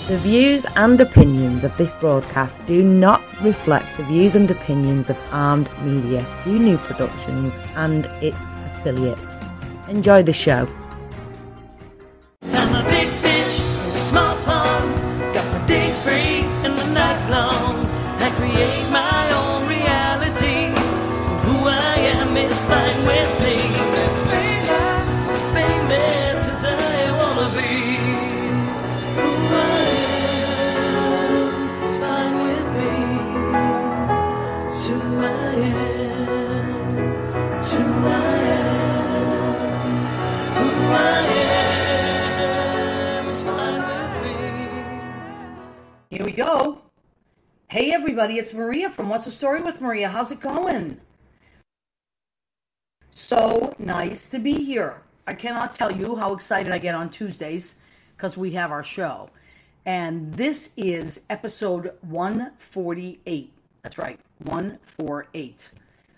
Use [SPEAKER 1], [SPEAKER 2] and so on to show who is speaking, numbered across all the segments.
[SPEAKER 1] The views and opinions of this broadcast do not reflect the views and opinions of Armed Media, New Productions and its affiliates. Enjoy the show.
[SPEAKER 2] I'm a big fish in a small pond. Got my days free and the nights long. I create my own reality. Who I am is fine with me. As famous as I wanna be. Who I am is fine with me. It's who I am. It's who I am. Who I am is fine with me.
[SPEAKER 3] Here we go. Hey everybody, it's Maria from What's the Story with Maria. How's it going? So nice to be here. I cannot tell you how excited I get on Tuesdays because we have our show. And this is episode 148. That's right, 148.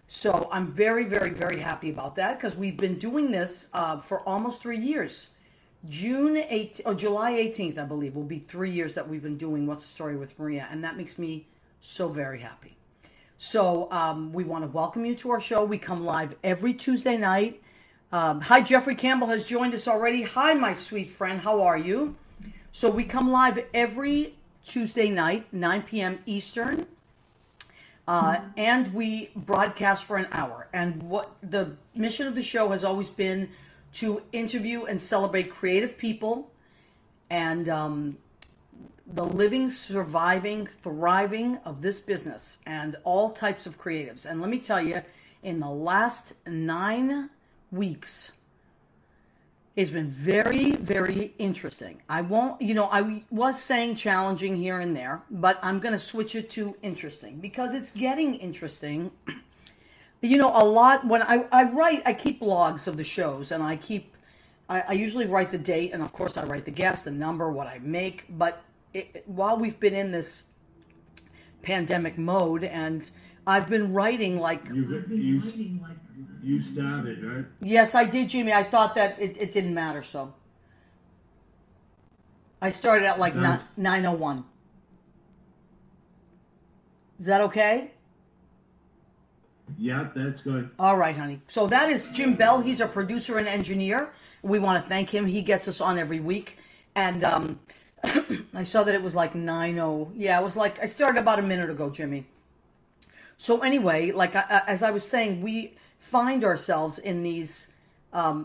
[SPEAKER 3] So I'm very, very, very happy about that because we've been doing this for almost 3 years. July 18th, I believe, will be 3 years that we've been doing What's the Story with Maria, and that makes me so very happy. So we want to welcome you to our show. We come live every Tuesday night. Hi, Jeffrey Campbell has joined us already. Hi, my sweet friend. How are you? So we come live every Tuesday night, 9 p.m. Eastern, and we broadcast for an hour. And what the mission of the show has always been to interview and celebrate creative people and the living, surviving, thriving of this business and all types of creatives. And let me tell you, in the last 9 weeks, it's been very, very interesting. I was saying challenging here and there, but I'm going to switch it to interesting because it's getting interesting. A lot when I write, I keep logs of the shows, and I usually write the date, and of course I write the guest, the number, what I make. But while we've been in this pandemic mode, and I've been writing like
[SPEAKER 4] you started, right?
[SPEAKER 3] Yes, I did, Jimmy. I thought that it didn't matter, so I started at like 9:01. Is that okay?
[SPEAKER 4] Yeah, that's good.
[SPEAKER 3] All right, honey. So that is Jim Bell. He's our producer and engineer. We want to thank him. He gets us on every week. And I saw that it was like 9:00. Yeah, it was like I started about a minute ago, Jimmy. So anyway, like as I was saying, we find ourselves in these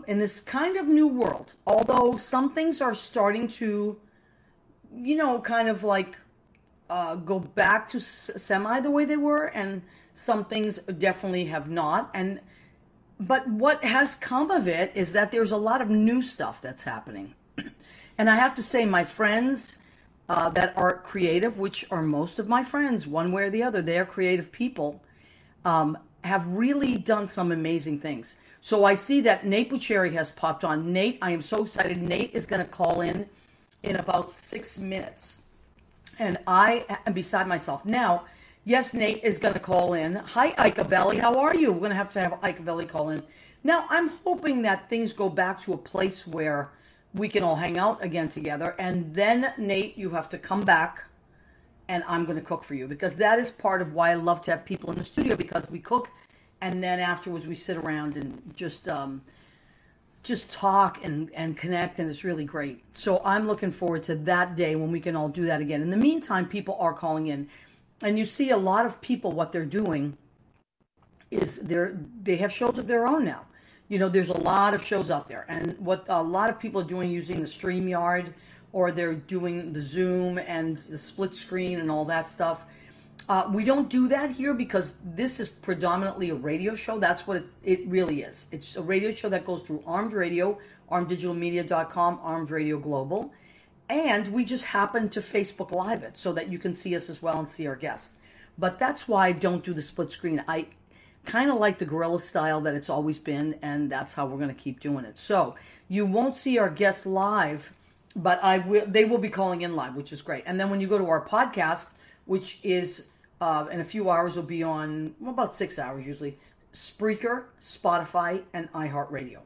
[SPEAKER 3] in this kind of new world. Although some things are starting to, kind of like go back to semi the way they were, and some things definitely have not. But what has come of it is that there's a lot of new stuff that's happening. And I have to say, my friends that are creative, which are most of my friends, one way or the other, they are creative people, have really done some amazing things. So I see that Nate Buccieri has popped on. Nate, I am so excited. Nate is going to call in about 6 minutes. And I am beside myself. Now, yes, Nate is going to call in. Hi, Ike how are you? We're going to have Ike call in. Now, I'm hoping that things go back to a place where we can all hang out again together. And then, Nate, you have to come back, and I'm going to cook for you. Because that is part of why I love to have people in the studio, because we cook, and then afterwards we sit around and just talk and connect, and it's really great. So I'm looking forward to that day when we can all do that again. In the meantime, people are calling in. And you see a lot of people, what they're doing is they have shows of their own now. There's a lot of shows out there. And what a lot of people are doing, using the StreamYard, or they're doing the Zoom and the split screen and all that stuff. We don't do that here because this is predominantly a radio show. That's what it really is. It's a radio show that goes through Armed Radio, armeddigitalmedia.com, Armed Radio Global. And we just happen to Facebook Live it so that you can see us as well and see our guests. But that's why I don't do the split screen. I kind of like the guerrilla style that it's always been, and that's how we're going to keep doing it. So you won't see our guests live, but they will be calling in live, which is great. And then when you go to our podcast, which is in a few hours will be on, about 6 hours usually, Spreaker, Spotify, and iHeartRadio.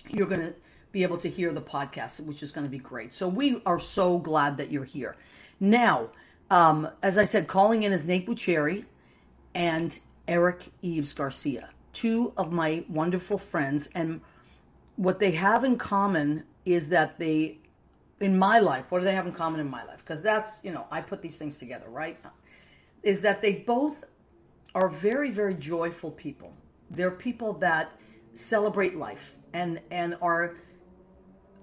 [SPEAKER 3] You're going to be able to hear the podcast, which is going to be great. So we are so glad that you're here. Now, as I said, calling in is Nate Buccieri and Eric Yves Garcia, two of my wonderful friends. And what they have in common is that they, in my life, what do they have in common in my life? Because that's, I put these things together, right? Is that they both are very, very joyful people. They're people that celebrate life and are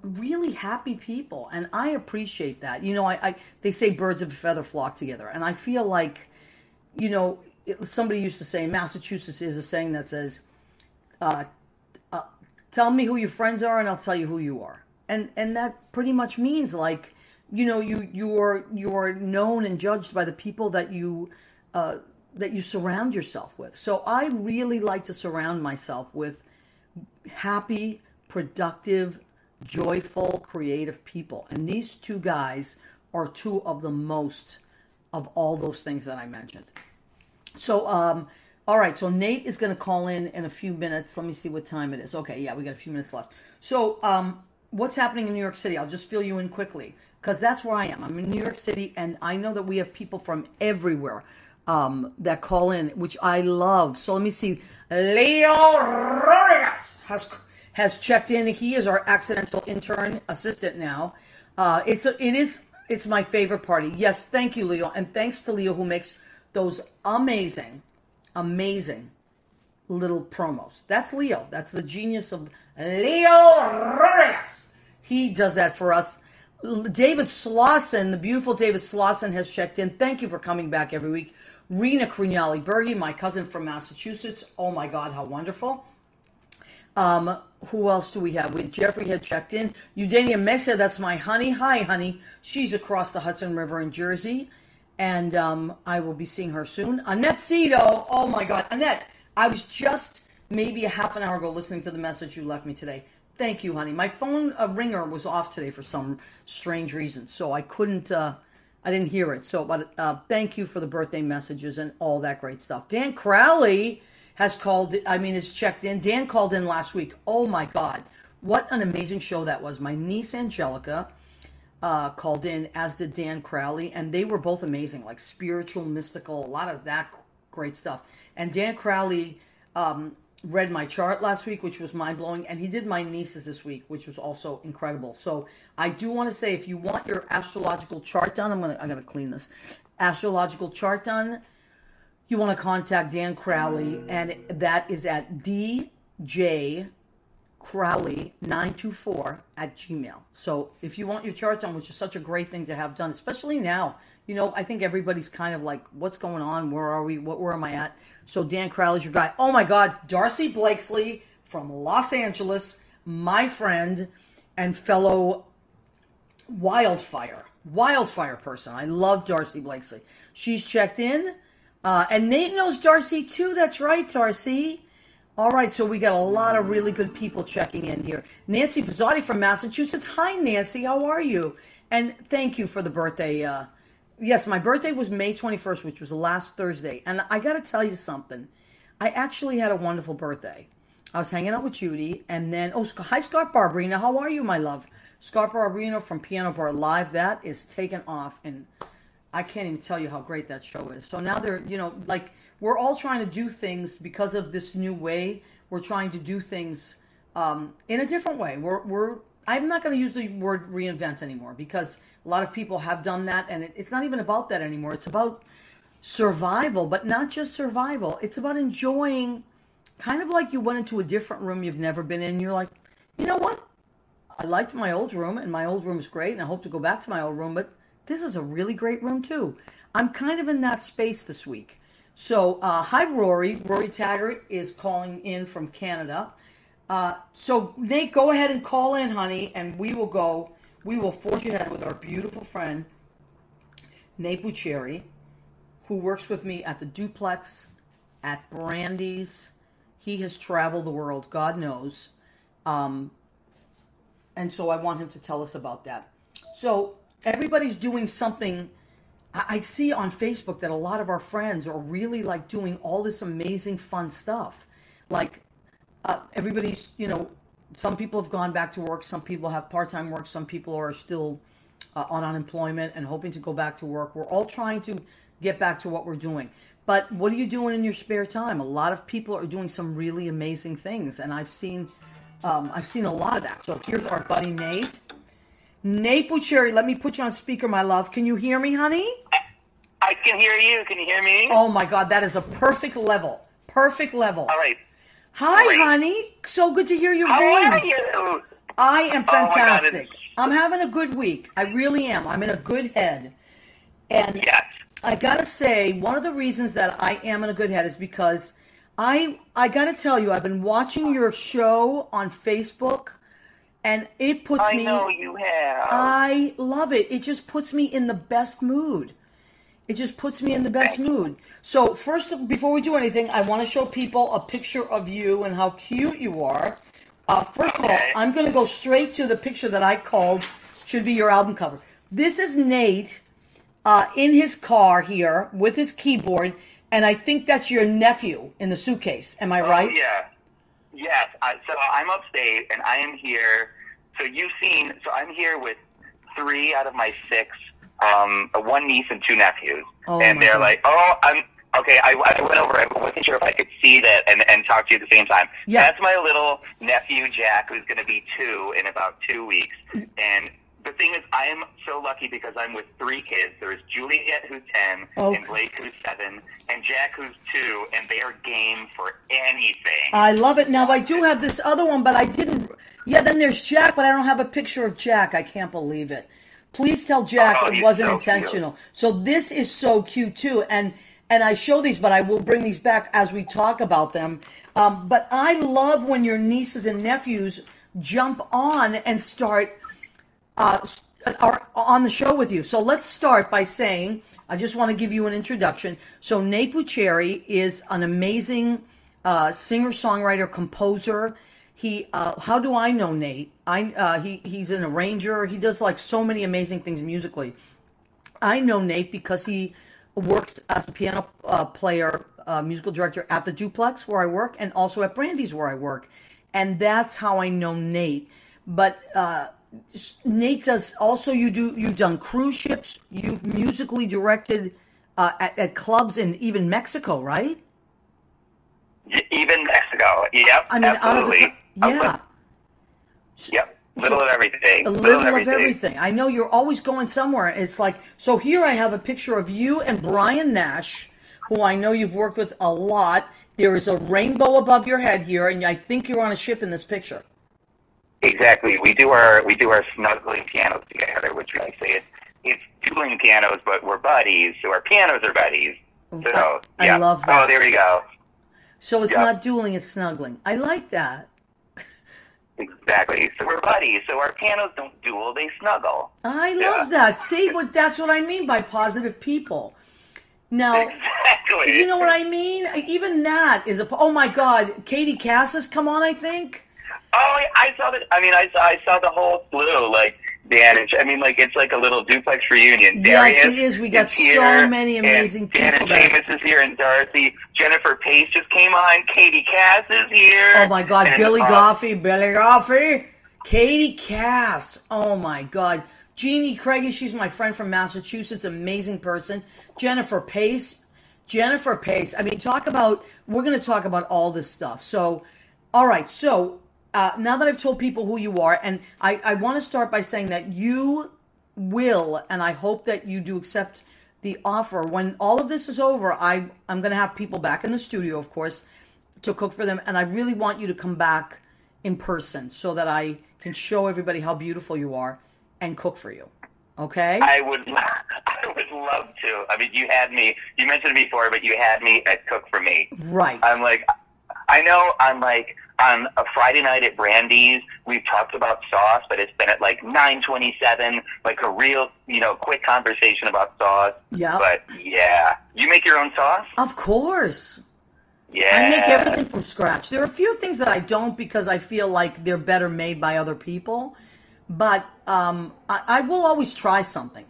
[SPEAKER 3] really happy people, and I appreciate that. They say birds of a feather flock together, and I feel like, somebody used to say in Massachusetts, is a saying that says, tell me who your friends are and I'll tell you who you are. And that pretty much means like, you are known and judged by the people that you surround yourself with. So I really like to surround myself with happy, productive, joyful, creative people. And these two guys are two of the most of all those things that I mentioned. So, all right. So Nate is going to call in a few minutes. Let me see what time it is. Okay. Yeah, we got a few minutes left. So, what's happening in New York City? I'll just fill you in quickly because that's where I am. I'm in New York City, and I know that we have people from everywhere that call in, which I love. So let me see. Leo Rodriguez has checked in. He is our accidental intern assistant now. It's my favorite party. Yes, thank you, Leo, and thanks to Leo who makes those amazing little promos. That's Leo. That's the genius of Leo Rodriguez. He does that for us. David Slauson, the beautiful David Slauson, has checked in. Thank you for coming back every week. Rena Crugnali-Bergi, my cousin from Massachusetts. Oh my God, how wonderful. Who else do we have? Jeffrey had checked in. Eugenia Mesa, that's my honey. Hi, honey. She's across the Hudson River in Jersey. And I will be seeing her soon. Annette Cito. Oh my God. Annette, I was just maybe a half an hour ago listening to the message you left me today. Thank you, honey. My phone ringer was off today for some strange reason. So I couldn't... I didn't hear it. So, but thank you for the birthday messages and all that great stuff. Dan Crowley has is checked in. Dan called in last week. Oh my God. What an amazing show that was. My niece Angelica called in, as did Dan Crowley, and they were both amazing, like spiritual, mystical, a lot of that great stuff. And Dan Crowley read my chart last week, which was mind-blowing, and he did my nieces this week, which was also incredible. So I do want to say, if you want your astrological chart done, I'm gonna clean this astrological chart done, you want to contact Dan Crowley, and that is at djcrowley924@gmail. So if you want your chart done, which is such a great thing to have done, especially now, I think everybody's kind of like, what's going on? Where are we? Where am I at? So Dan Crowley's your guy. Oh my God, Darcy Blakesley from Los Angeles, my friend and fellow wildfire person. I love Darcy Blakesley. She's checked in. And Nate knows Darcy too. That's right, Darcy. All right, so we got a lot of really good people checking in here. Nancy Pizzotti from Massachusetts. Hi, Nancy. How are you? And thank you for the birthday. Yes, my birthday was May 21st, which was last Thursday. And I got to tell you something. I actually had a wonderful birthday. I was hanging out with Judy. And then, hi, Scott Barberino. How are you, my love? Scott Barberino from Piano Bar Live. That is taken off. And I can't even tell you how great that show is. So now they're, we're all trying to do things because of this new way. We're trying to do things in a different way. I'm not going to use the word reinvent anymore because a lot of people have done that, and it's not even about that anymore. It's about survival, but not just survival. It's about enjoying, kind of like you went into a different room you've never been in, and you're like, you know what? I liked my old room, and my old room is great, and I hope to go back to my old room, but this is a really great room too. I'm kind of in that space this week. So, hi, Rory. Rory Taggart is calling in from Canada. So, Nate, go ahead and call in, honey, and we will forge ahead with our beautiful friend, Nate Buccieri, who works with me at the Duplex, at Brandy's. He has traveled the world, God knows. And so I want him to tell us about that. So, everybody's doing something. I see on Facebook that a lot of our friends are really like doing all this amazing fun stuff. Like everybody's, some people have gone back to work. Some people have part-time work. Some people are still on unemployment and hoping to go back to work. We're all trying to get back to what we're doing. But what are you doing in your spare time? A lot of people are doing some really amazing things, and I've seen a lot of that. So here's our buddy Nate. Nate Buccieri, let me put you on speaker, my love. Can you hear me, honey?
[SPEAKER 5] I can hear you. Can you hear me?
[SPEAKER 3] Oh my God, that is a perfect level. Perfect level.
[SPEAKER 5] All right.
[SPEAKER 3] Hi,
[SPEAKER 5] Great.
[SPEAKER 3] honey. So good to hear your
[SPEAKER 5] How
[SPEAKER 3] voice.
[SPEAKER 5] are you?
[SPEAKER 3] I am
[SPEAKER 5] Oh my God,
[SPEAKER 3] fantastic. I'm having a good week. I really am. I'm in a good head. And
[SPEAKER 5] Yes.
[SPEAKER 3] I gotta say, one of the reasons that I am in a good head is because I gotta tell you, I've been watching your show on Facebook, and it puts
[SPEAKER 5] I
[SPEAKER 3] me.
[SPEAKER 5] know you have.
[SPEAKER 3] I love it. It just puts me in the best mood. It just puts me in the best mood. So first, before we do anything, I want to show people a picture of you and how cute you are. First of all, I'm going to go straight to the picture that I called should be your album cover. This is Nate in his car here with his keyboard, and I think that's your nephew in the suitcase. Am I right?
[SPEAKER 5] Oh, yeah. Yes. So I'm upstate, and I am here. So I'm here with 3 out of my 6, one niece and 2 nephews.
[SPEAKER 3] Oh,
[SPEAKER 5] and
[SPEAKER 3] my
[SPEAKER 5] they're
[SPEAKER 3] God.
[SPEAKER 5] like, okay, I went over. I wasn't sure if I could see that and talk to you at the same time.
[SPEAKER 3] Yeah.
[SPEAKER 5] That's my little nephew, Jack, who's going to be 2 in about 2 weeks. And the thing is, I am so lucky because I'm with 3 kids. There's Juliet, who's 10,
[SPEAKER 3] Okay.
[SPEAKER 5] and Blake, who's 7, and Jack, who's 2, and they are game for anything.
[SPEAKER 3] I love it. Now, I do have this other one, but I didn't. Yeah, then there's Jack, but I don't have a picture of Jack. I can't believe it. Please tell Jack
[SPEAKER 5] Oh,
[SPEAKER 3] it
[SPEAKER 5] he's
[SPEAKER 3] wasn't
[SPEAKER 5] so
[SPEAKER 3] intentional. So this is so cute, too. And I show these, but I will bring these back as we talk about them. But I love when your nieces and nephews jump on and start are on the show with you. So let's start by saying, I just want to give you an introduction. So Nate Buccieri is an amazing singer-songwriter, composer. How do I know Nate? He's an arranger. He does like so many amazing things musically. I know Nate because he works as a piano player, musical director at the Duplex where I work, and also at Brandy's where I work. And that's how I know Nate. But Nate does also. You've done cruise ships. You've musically directed at clubs in even Mexico, right?
[SPEAKER 5] Even Mexico. Yep.
[SPEAKER 3] I mean,
[SPEAKER 5] absolutely.
[SPEAKER 3] yeah.
[SPEAKER 5] Yep. Little of everything.
[SPEAKER 3] A little of everything. I know you're always going somewhere. It's like, so here I have a picture of you and Brian Nash, who I know you've worked with a lot. There is a rainbow above your head here, and I think you're on a ship in this picture.
[SPEAKER 5] Exactly. We do our snuggling pianos together, which I say it's dueling pianos, but we're buddies, so our pianos are buddies. So
[SPEAKER 3] I love that.
[SPEAKER 5] Oh, there we go.
[SPEAKER 3] So it's not dueling, it's snuggling. I like that.
[SPEAKER 5] Exactly. So we're buddies. So our pianos don't duel; they snuggle.
[SPEAKER 3] I love that. See, that's what I mean by positive people. Now,
[SPEAKER 5] Exactly.
[SPEAKER 3] you know what I mean? Even that is oh my God, Katie Cass has come on, I think.
[SPEAKER 5] Oh, I saw that. I mean, I saw the whole slew. Like Dan, it's like a little Duplex reunion.
[SPEAKER 3] Yes,
[SPEAKER 5] Darius
[SPEAKER 3] it is. We got
[SPEAKER 5] is here,
[SPEAKER 3] so many amazing
[SPEAKER 5] and Dan
[SPEAKER 3] people
[SPEAKER 5] and
[SPEAKER 3] there.
[SPEAKER 5] Seamus is here, and Darcy. Jennifer Pace just came on. Katie Cass is here.
[SPEAKER 3] Oh my God,
[SPEAKER 5] And,
[SPEAKER 3] Billy Goffey, Katie Cass. Oh my God, Jeannie Craigie. She's my friend from Massachusetts. Amazing person. Jennifer Pace. I mean, we're going to talk about all this stuff. So, all right. So now that I've told people who you are, and I want to start by saying that you will, and I hope that you do accept the offer. When all of this is over, I'm going to have people back in the studio, of course, to cook for them. And I really want you to come back in person so that I can show everybody how beautiful you are and cook for you. Okay?
[SPEAKER 5] I would love to. I mean, you mentioned it before, but you had me at Cook for Me.
[SPEAKER 3] Right.
[SPEAKER 5] I'm like, on a Friday night at Brandy's, we've talked about sauce, but it's been at like 9:27, like a real, quick conversation about sauce.
[SPEAKER 3] Yeah.
[SPEAKER 5] But yeah, you make your own sauce?
[SPEAKER 3] Of course.
[SPEAKER 5] Yeah.
[SPEAKER 3] I make everything from scratch. There are a few things that I don't because I feel like they're better made by other people. But I will always try something.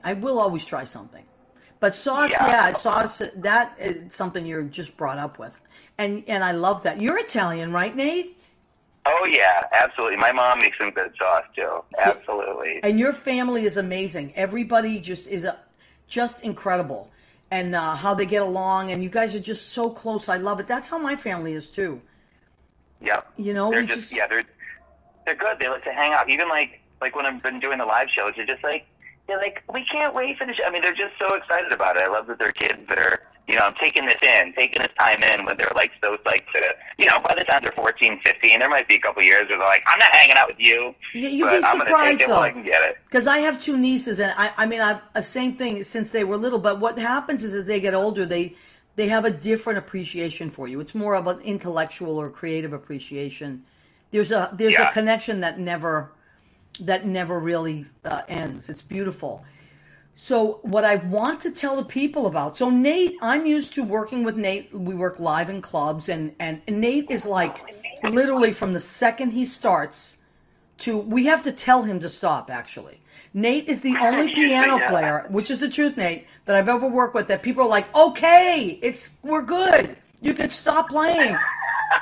[SPEAKER 3] But sauce, sauce, that is something you're just brought up with. And I love that. You're Italian, right, Nate?
[SPEAKER 5] Oh yeah, absolutely. My mom makes some good sauce too. Absolutely.
[SPEAKER 3] And your family is amazing. Everybody just is just incredible, and how they get along. And you guys are just so close. I love it. That's how my family is too.
[SPEAKER 5] Yep.
[SPEAKER 3] You know,
[SPEAKER 5] they're
[SPEAKER 3] we
[SPEAKER 5] just yeah, they're good. They like to hang out. Even like when I've been doing the live shows, they're just like we can't wait for the show. I mean, they're just so excited about it. I love that they're kids that are taking this time in when they're like so psyched to by the time they're 14, 15, there might be a couple years where they're like, I'm not hanging out with you.
[SPEAKER 3] You'd
[SPEAKER 5] but
[SPEAKER 3] be
[SPEAKER 5] I'm
[SPEAKER 3] surprised
[SPEAKER 5] take it
[SPEAKER 3] though,
[SPEAKER 5] while I can get it.
[SPEAKER 3] because I have two nieces, and I mean, I've same thing since they were little. But what happens is, as they get older, they have a different appreciation for you. It's more of an intellectual or creative appreciation. There's a connection that never really ends. It's beautiful. So what I want to tell the people about, so Nate, I'm used to working with Nate. We work live in clubs, and Nate is like literally from the second he starts we have to tell him to stop, actually. Nate is the only piano player, which is the truth, Nate, that I've ever worked with, that people are like, okay, we're good. You can stop playing.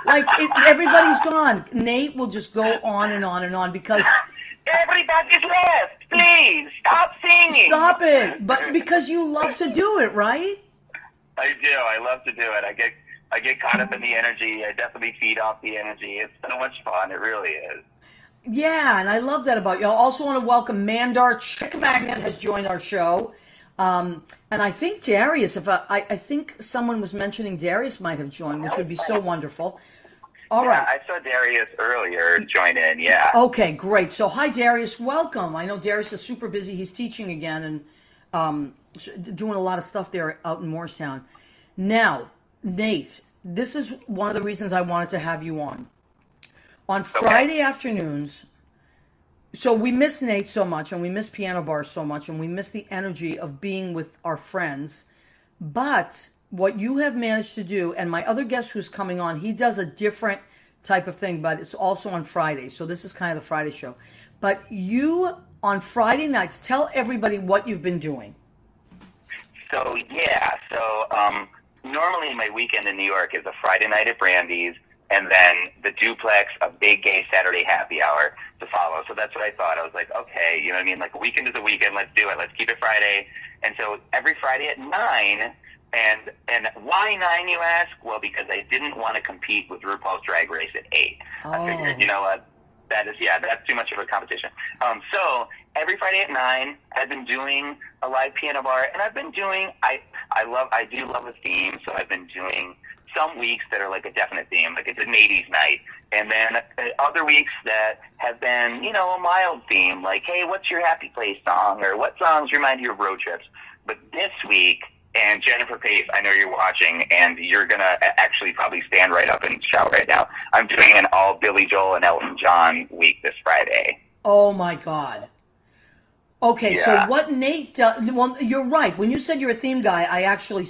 [SPEAKER 3] Everybody's gone. Nate will just go on and on and on because...
[SPEAKER 5] Everybody's left. Please stop singing.
[SPEAKER 3] Stop it! But because you love to do it, right?
[SPEAKER 5] I do. I love to do it. I get caught up in the energy. I definitely feed off the energy. It's so much fun. It really is.
[SPEAKER 3] Yeah, and I love that about you. I also want to welcome Mandar Chick Magnet has joined our show, and I think Darius. I think someone was mentioning Darius might have joined, which would be so wonderful. All right.
[SPEAKER 5] I saw Darius earlier join in, yeah.
[SPEAKER 3] Okay, great. So, hi, Darius. Welcome. I know Darius is super busy. He's teaching again and doing a lot of stuff there out in Morristown. Now, Nate, this is one of the reasons I wanted to have you on. On Friday afternoons, so we miss Nate so much, and we miss piano bars so much, and we miss the energy of being with our friends, but... what you have managed to do, and my other guest who's coming on, he does a different type of thing, but it's also on Fridays. So this is kind of the Friday show. But you, on Friday nights, tell everybody what you've been doing.
[SPEAKER 5] So normally my weekend in New York is a Friday night at Brandy's, and then the duplex, a big gay Saturday happy hour to follow. So that's what I thought. I was like, okay, you know what I mean? Like, a weekend is a weekend. Let's do it. Let's keep it Friday. And so every Friday at 9... And why 9, you ask? Well, because I didn't want to compete with RuPaul's Drag Race at 8.
[SPEAKER 3] Oh.
[SPEAKER 5] I figured, you know what, that's too much of a competition. So every Friday at 9, I've been doing a live piano bar, and I've been doing, I do love a theme, so I've been doing some weeks that are like a definite theme, like it's an 80s night, and then other weeks that have been, a mild theme, like, hey, what's your happy place song, or what songs remind you of road trips? But this week, and Jennifer Pace, I know you're watching, and you're going to actually probably stand right up and shout right now. I'm doing an all Billy Joel and Elton John week this Friday.
[SPEAKER 3] Oh, my God. Okay,
[SPEAKER 5] yeah.
[SPEAKER 3] So what Nate does... Well, you're right. When you said you're a theme guy, I actually,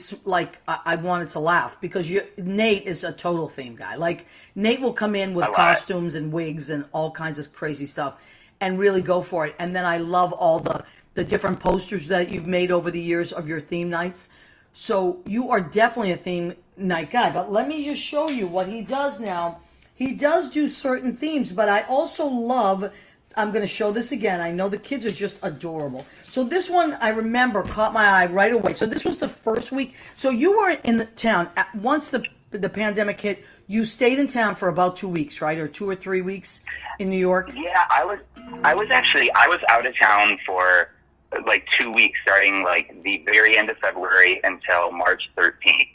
[SPEAKER 3] I wanted to laugh, because Nate is a total theme guy. Like, Nate will come in with costumes and wigs and all kinds of crazy stuff and really go for it. And then I love all the different posters that you've made over the years of your theme nights. So you are definitely a theme night guy. But let me just show you what he does now. He does do certain themes, but I also love, I'm going to show this again. I know the kids are just adorable. So this one, I remember, caught my eye right away. So this was the first week. So you were in the town. Once the pandemic hit, you stayed in town for about 2 weeks, right? Or 2 or 3 weeks in New York?
[SPEAKER 5] Yeah, I was out of town for... like 2 weeks, starting like the very end of February until March 13th.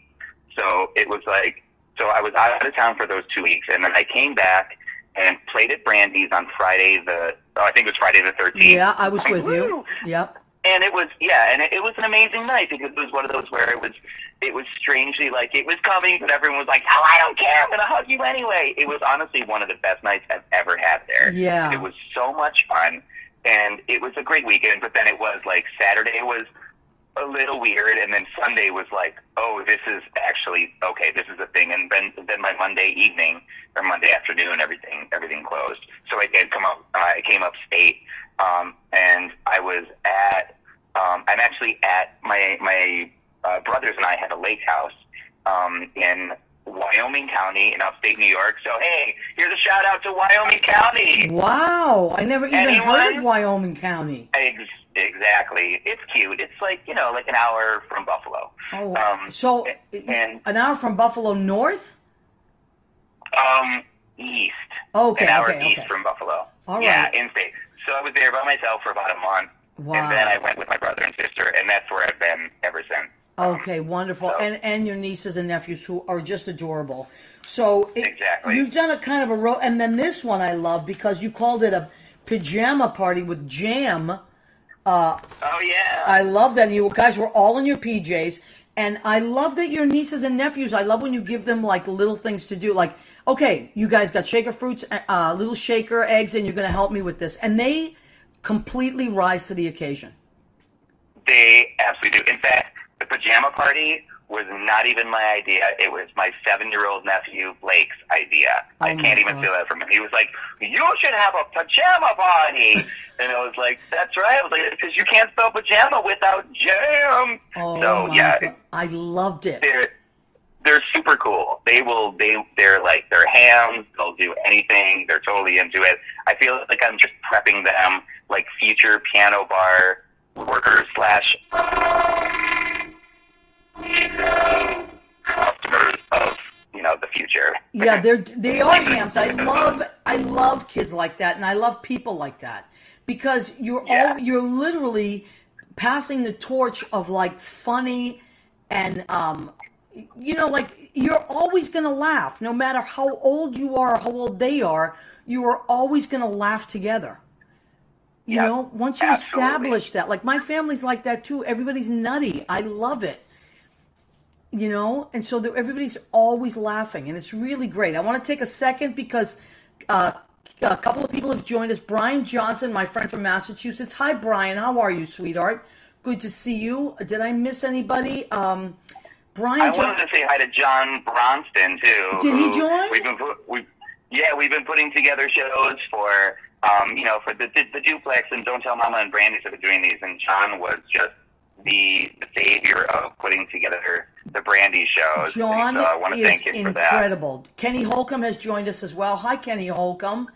[SPEAKER 5] So it was I was out of town for those 2 weeks, and then I came back and played at Brandy's on Friday the 13th.
[SPEAKER 3] Yeah, I was with you. Yep.
[SPEAKER 5] And it was an amazing night, because it was one of those where it was strangely like it was coming, but everyone was like, "Oh, I don't care, I'm gonna hug you anyway." It was honestly one of the best nights I've ever had there.
[SPEAKER 3] Yeah.
[SPEAKER 5] It was so much fun. And it was a great weekend, but then it was like Saturday was a little weird, and then Sunday was like, oh, this is actually, okay, this is a thing. And then my Monday evening, or Monday afternoon, everything closed. So I did come up, I came upstate, and I was I'm actually at, my brothers and I had a lake house, in Wyoming County in upstate New York. So, hey, here's a shout out to Wyoming County.
[SPEAKER 3] Wow, I never even heard of Wyoming County.
[SPEAKER 5] Exactly. It's cute. It's like, like an hour from Buffalo.
[SPEAKER 3] Oh, an hour from Buffalo north?
[SPEAKER 5] East.
[SPEAKER 3] Okay,
[SPEAKER 5] an hour
[SPEAKER 3] okay.
[SPEAKER 5] east from Buffalo.
[SPEAKER 3] All right.
[SPEAKER 5] Yeah, in-state. So I was there by myself for about a month.
[SPEAKER 3] Wow.
[SPEAKER 5] And then I went with my brother and sister, and that's where I've been ever since.
[SPEAKER 3] Okay, wonderful.
[SPEAKER 5] So.
[SPEAKER 3] And your nieces and nephews who are just adorable. So
[SPEAKER 5] exactly.
[SPEAKER 3] You've done a kind of a and then this one I love because you called it a pajama party with jam.
[SPEAKER 5] Oh yeah.
[SPEAKER 3] I love that you guys were all in your PJs, and I love that your nieces and nephews. I love when you give them like little things to do, like okay, you guys got shaker fruits, little shaker eggs, and you're going to help me with this, and they completely rise to the occasion.
[SPEAKER 5] They absolutely do. In fact, the pajama party was not even my idea. It was my 7-year-old nephew, Blake's idea. I can't even steal that from him. He was like, you should have a pajama party. And I was like, that's right. I was like, because you can't spell pajama without jam.
[SPEAKER 3] Oh,
[SPEAKER 5] so, yeah.
[SPEAKER 3] I loved it.
[SPEAKER 5] They're super cool. They're like, they're hams. They'll do anything. They're totally into it. I feel like I'm just prepping them like future piano bar workers / customers of the future.
[SPEAKER 3] Yeah, they are hams. I love kids like that, and I love people like that because you're literally passing the torch of like funny and like you're always gonna laugh no matter how old you are, or how old they are. You are always gonna laugh together. You know, once you establish that, like my family's like that too. Everybody's nutty. I love it. And so everybody's always laughing, and it's really great. I want to take a second because a couple of people have joined us. Brian Johnson, my friend from Massachusetts. Hi, Brian. How are you, sweetheart? Good to see you. Did I miss anybody? Brian.
[SPEAKER 5] I wanted to say hi to John Bronston too.
[SPEAKER 3] Did he join?
[SPEAKER 5] We've been putting together shows for for the Duplex and Don't Tell Mama and Brandy have been doing these, and John was just the savior of putting together the Brandy shows.
[SPEAKER 3] John
[SPEAKER 5] so I want to thank him for that.
[SPEAKER 3] Incredible. Kenny Holcomb has joined us as well. Hi, Kenny Holcomb.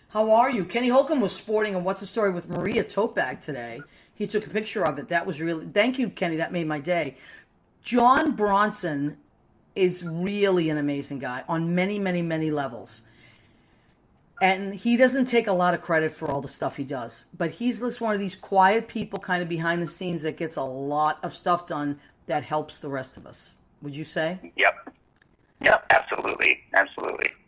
[SPEAKER 3] How are you? Kenny Holcomb was sporting a What's the Story with Maria tote bag today. He took a picture of it. That was really... Thank you, Kenny. That made my day. John Bronson is really an amazing guy on many, many, many levels. And he doesn't take a lot of credit for all the stuff he does. But he's just one of these quiet people kind of behind the scenes that gets a lot of stuff done that helps the rest of us. Would you say?
[SPEAKER 5] Yep, absolutely.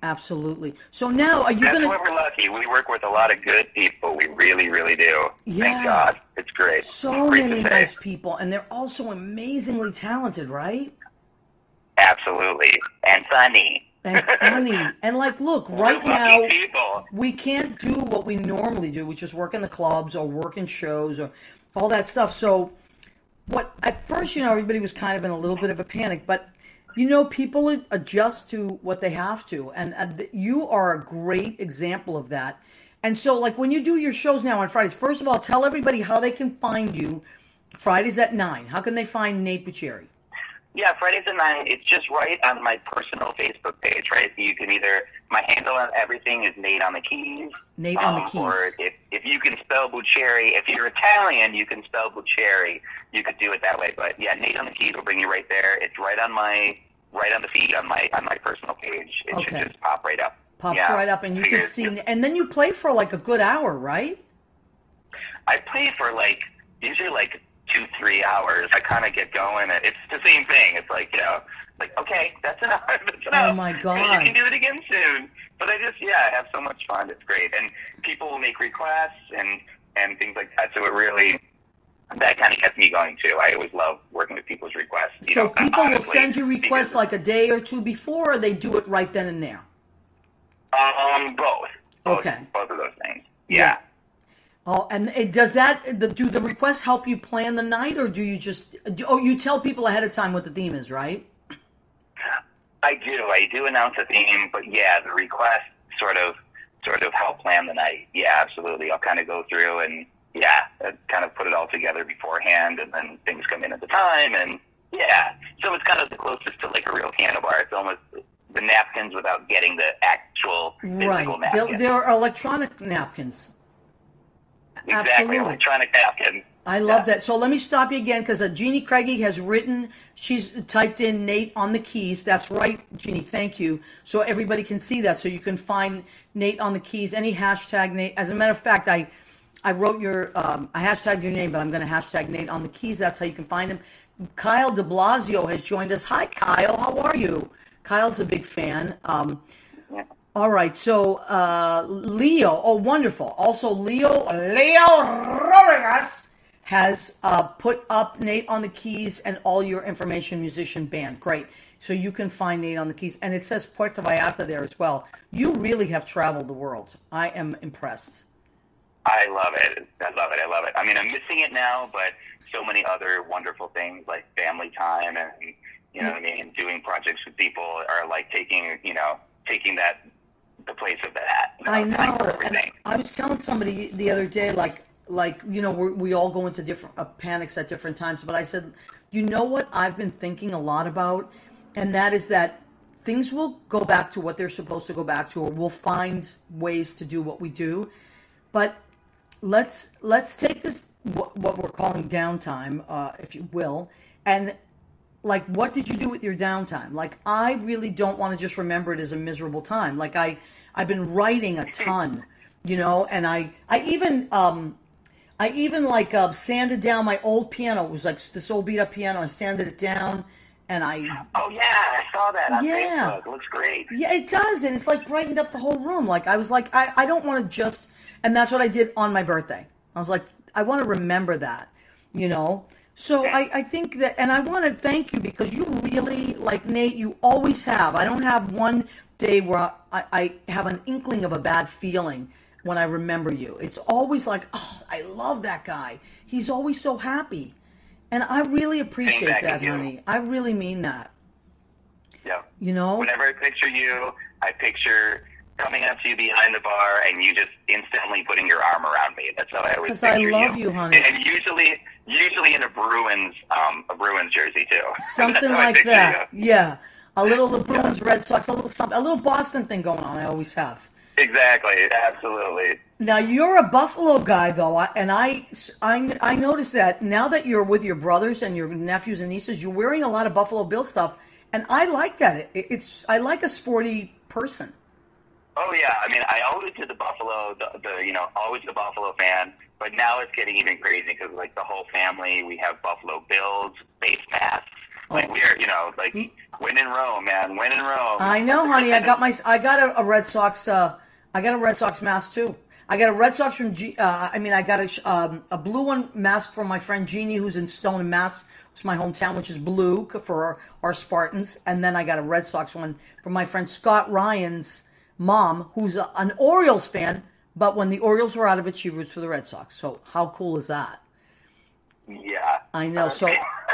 [SPEAKER 3] Absolutely. So now, are you going to...
[SPEAKER 5] That's why we're lucky. We work with a lot of good people. We really, really do.
[SPEAKER 3] Yeah.
[SPEAKER 5] Thank God. It's great.
[SPEAKER 3] So
[SPEAKER 5] great
[SPEAKER 3] many nice people. And they're also amazingly talented, right?
[SPEAKER 5] Absolutely. And funny.
[SPEAKER 3] And funny. And like, look, right now,
[SPEAKER 5] people.
[SPEAKER 3] We can't do what we normally do, which is work in the clubs or work in shows or all that stuff. So at first, everybody was kind of in a little bit of a panic, but people adjust to what they have to. And you are a great example of that. And so like when you do your shows now on Fridays, first of all, tell everybody how they can find you Fridays at 9. How can they find Nate Buccieri?
[SPEAKER 5] Yeah, Fridays at 9, it's just right on my personal Facebook page, right? So you can either, my handle on everything is Nate on the Keys.
[SPEAKER 3] Nate on the Keys.
[SPEAKER 5] Or if you can spell Buccieri, if you're Italian, you can spell Buccieri. You could do it that way. But yeah, Nate on the Keys will bring you right there. It's right on the feed on my personal page. It should just pop right up.
[SPEAKER 3] Pops right up, and you can see, and then you play for like a good hour, right?
[SPEAKER 5] I play for usually 2-3 hours. I kind of get going. It's the same thing. It's like, okay, that's enough. That's enough.
[SPEAKER 3] Oh my God.
[SPEAKER 5] You can do it again soon. But I have so much fun. It's great. And people will make requests and things like that. So it really, that kind of gets me going too. I always love working with people's requests.
[SPEAKER 3] So people will send you requests like a day or two before, or they do it right then and there?
[SPEAKER 5] Both.
[SPEAKER 3] Okay.
[SPEAKER 5] Both of those things. Yeah.
[SPEAKER 3] Oh, and does do the requests help you plan the night, or do you just, you tell people ahead of time what the theme is, right?
[SPEAKER 5] I do announce a theme, but yeah, the requests sort of help plan the night. Yeah, absolutely. I'll kind of go through and kind of put it all together beforehand, and then things come in at the time, and so it's kind of the closest to like a real piano bar. It's almost the napkins without getting the actual physical napkin.
[SPEAKER 3] They're electronic napkins.
[SPEAKER 5] Exactly,
[SPEAKER 3] Absolutely.
[SPEAKER 5] electronic napkin.
[SPEAKER 3] I love that. So let me stop you again because Jeannie Craigie has written, she's typed in Nate on the keys. That's right, Jeannie, thank you. So everybody can see that. So you can find Nate on the keys, any hashtag Nate. As a matter of fact, I wrote I hashtagged your name, but I'm going to hashtag Nate on the keys. That's how you can find him. Kyle de Blasio has joined us. Hi, Kyle. How are you? Kyle's a big fan. All right. So Leo. Oh, wonderful. Also, Leo Rodriguez has put up Nate on the keys and all your information, musician band. Great. So you can find Nate on the keys. And it says Puerto Vallarta there as well. You really have traveled the world. I am impressed.
[SPEAKER 5] I love it. I love it. I mean, I'm missing it now, but so many other wonderful things like family time and, you know what I mean, doing projects with people are like taking that, the place of that.
[SPEAKER 3] I know. And I was telling somebody the other day, like we all go into different panics at different times. But I said, you know what I've been thinking a lot about, and that is that things will go back to what they're supposed to go back to, or we'll find ways to do what we do. But let's take this what we're calling downtime, if you will, and like, what did you do with your downtime? Like, I really don't want to just remember it as a miserable time. Like, I've been writing a ton, and I even sanded down my old piano. It was like this old beat up piano. I sanded it down, and
[SPEAKER 5] Oh yeah, I saw that on Facebook. It looks great.
[SPEAKER 3] Yeah, it does, and it's like brightened up the whole room. Like, I was like, I don't want to just, and that's what I did on my birthday. I was like, I want to remember that, So I think that, and I want to thank you because you really, like Nate, you always have. I don't have one day where I have an inkling of a bad feeling when I remember you. It's always like, oh, I love that guy. He's always so happy. And I really appreciate that, honey. I really mean that.
[SPEAKER 5] Yeah.
[SPEAKER 3] Whenever
[SPEAKER 5] I picture you, I picture coming up to you behind the bar and you just instantly putting your arm around me. That's how I always picture you.
[SPEAKER 3] Because I love you, honey.
[SPEAKER 5] And usually in a Bruins jersey too.
[SPEAKER 3] Something like that. You. Yeah. A little the Bruins, Red Sox, a little Boston thing going on. I always have.
[SPEAKER 5] Exactly. Absolutely.
[SPEAKER 3] Now you're a Buffalo guy though, and I noticed that now that you're with your brothers and your nephews and nieces, you're wearing a lot of Buffalo Bill stuff, and I like that. I like a sporty person.
[SPEAKER 5] Oh yeah, I mean, I always did the Buffalo, always the Buffalo fan, but now it's getting even crazy because like the whole family, we have Buffalo Bills, face masks, like we're, win in Rome, man, win in Rome.
[SPEAKER 3] I know, honey. I got a Red Sox, I got a Red Sox mask too. I got a Red Sox from I got a blue one mask from my friend Jeannie, who's in Stone, Mass. It's my hometown, which is blue for our Spartans, and then I got a Red Sox one from my friend Scott Ryan's mom, who's an Orioles fan, but when the Orioles were out of it, she roots for the Red Sox. So how cool is that?
[SPEAKER 5] Yeah.
[SPEAKER 3] I know. So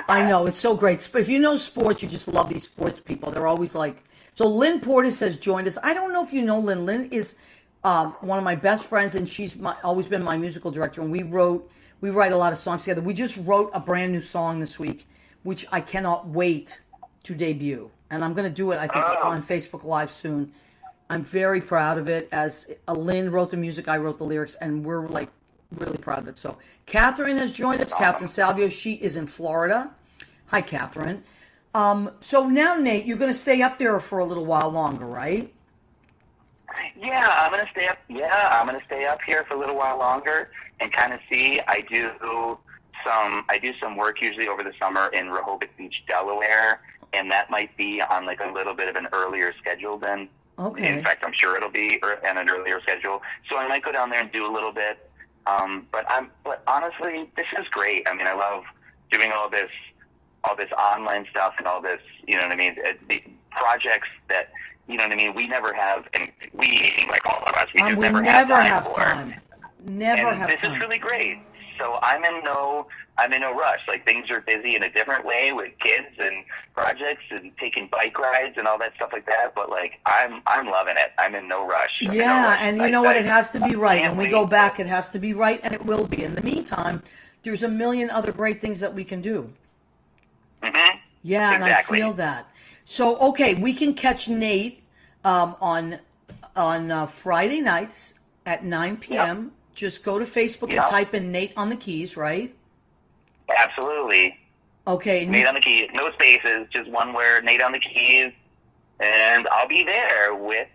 [SPEAKER 3] I know. It's so great. If you know sports, you just love these sports people. They're always like... So Lynn Portis has joined us. I don't know if you know Lynn. Lynn is one of my best friends, and she's always been my musical director, and we write a lot of songs together. We just wrote a brand new song this week, which I cannot wait to debut. And I'm going to do it, I think, on Facebook Live soon. I'm very proud of it. As Lynn wrote the music, I wrote the lyrics, and we're like really proud of it. So Catherine has joined us. Catherine Salvio. She is in Florida. Hi, Catherine. So now, Nate, you're going to stay up there for a little while longer, right?
[SPEAKER 5] Yeah, I'm going to stay up. Yeah, I'm going to stay up here for a little while longer and kind of see. I do some work usually over the summer in Rehoboth Beach, Delaware, and that might be on like a little bit of an earlier schedule than.
[SPEAKER 3] Okay.
[SPEAKER 5] In fact, I'm sure it'll be on an earlier schedule. So I might go down there and do a little bit. But honestly, this is great. I mean, I love doing all this online stuff and all this, you know what I mean? The projects that, you know what I mean? We never have, and we, like all of us, we just never have time for.
[SPEAKER 3] Never have time.
[SPEAKER 5] This is really great. So I'm in no rush. Like, things are busy in a different way with kids and projects and taking bike rides and all that stuff like that. But like, I'm loving it. I'm in no rush.
[SPEAKER 3] And you know what? It has to be right. When we go back, it has to be right, and it will be. In the meantime, there's a million other great things that we can do.
[SPEAKER 5] Mm-hmm.
[SPEAKER 3] Yeah,
[SPEAKER 5] exactly.
[SPEAKER 3] And I feel that. So, okay, we can catch Nate on Friday nights at 9 p.m.
[SPEAKER 5] Yep.
[SPEAKER 3] Just go to Facebook and type in Nate on the Keys, right?
[SPEAKER 5] Absolutely.
[SPEAKER 3] Okay.
[SPEAKER 5] Nate on the Keys. No spaces, just one word, Nate on the Keys. And I'll be there with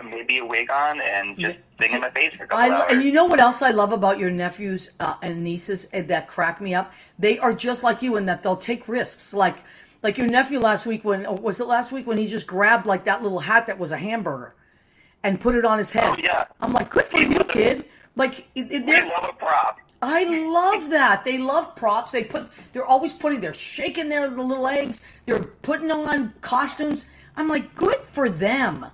[SPEAKER 5] maybe a wig on and just sing in my face for a couple hours.
[SPEAKER 3] And you know what else I love about your nephews and nieces that crack me up? They are just like you in that they'll take risks. Like your nephew last week when he just grabbed like that little hat that was a hamburger and put it on his head.
[SPEAKER 5] Oh, yeah.
[SPEAKER 3] I'm like, good for you, kid. Like,
[SPEAKER 5] we love a prop.
[SPEAKER 3] I love that. They love props. They're shaking their little legs. They're putting on costumes. I'm like, good for them.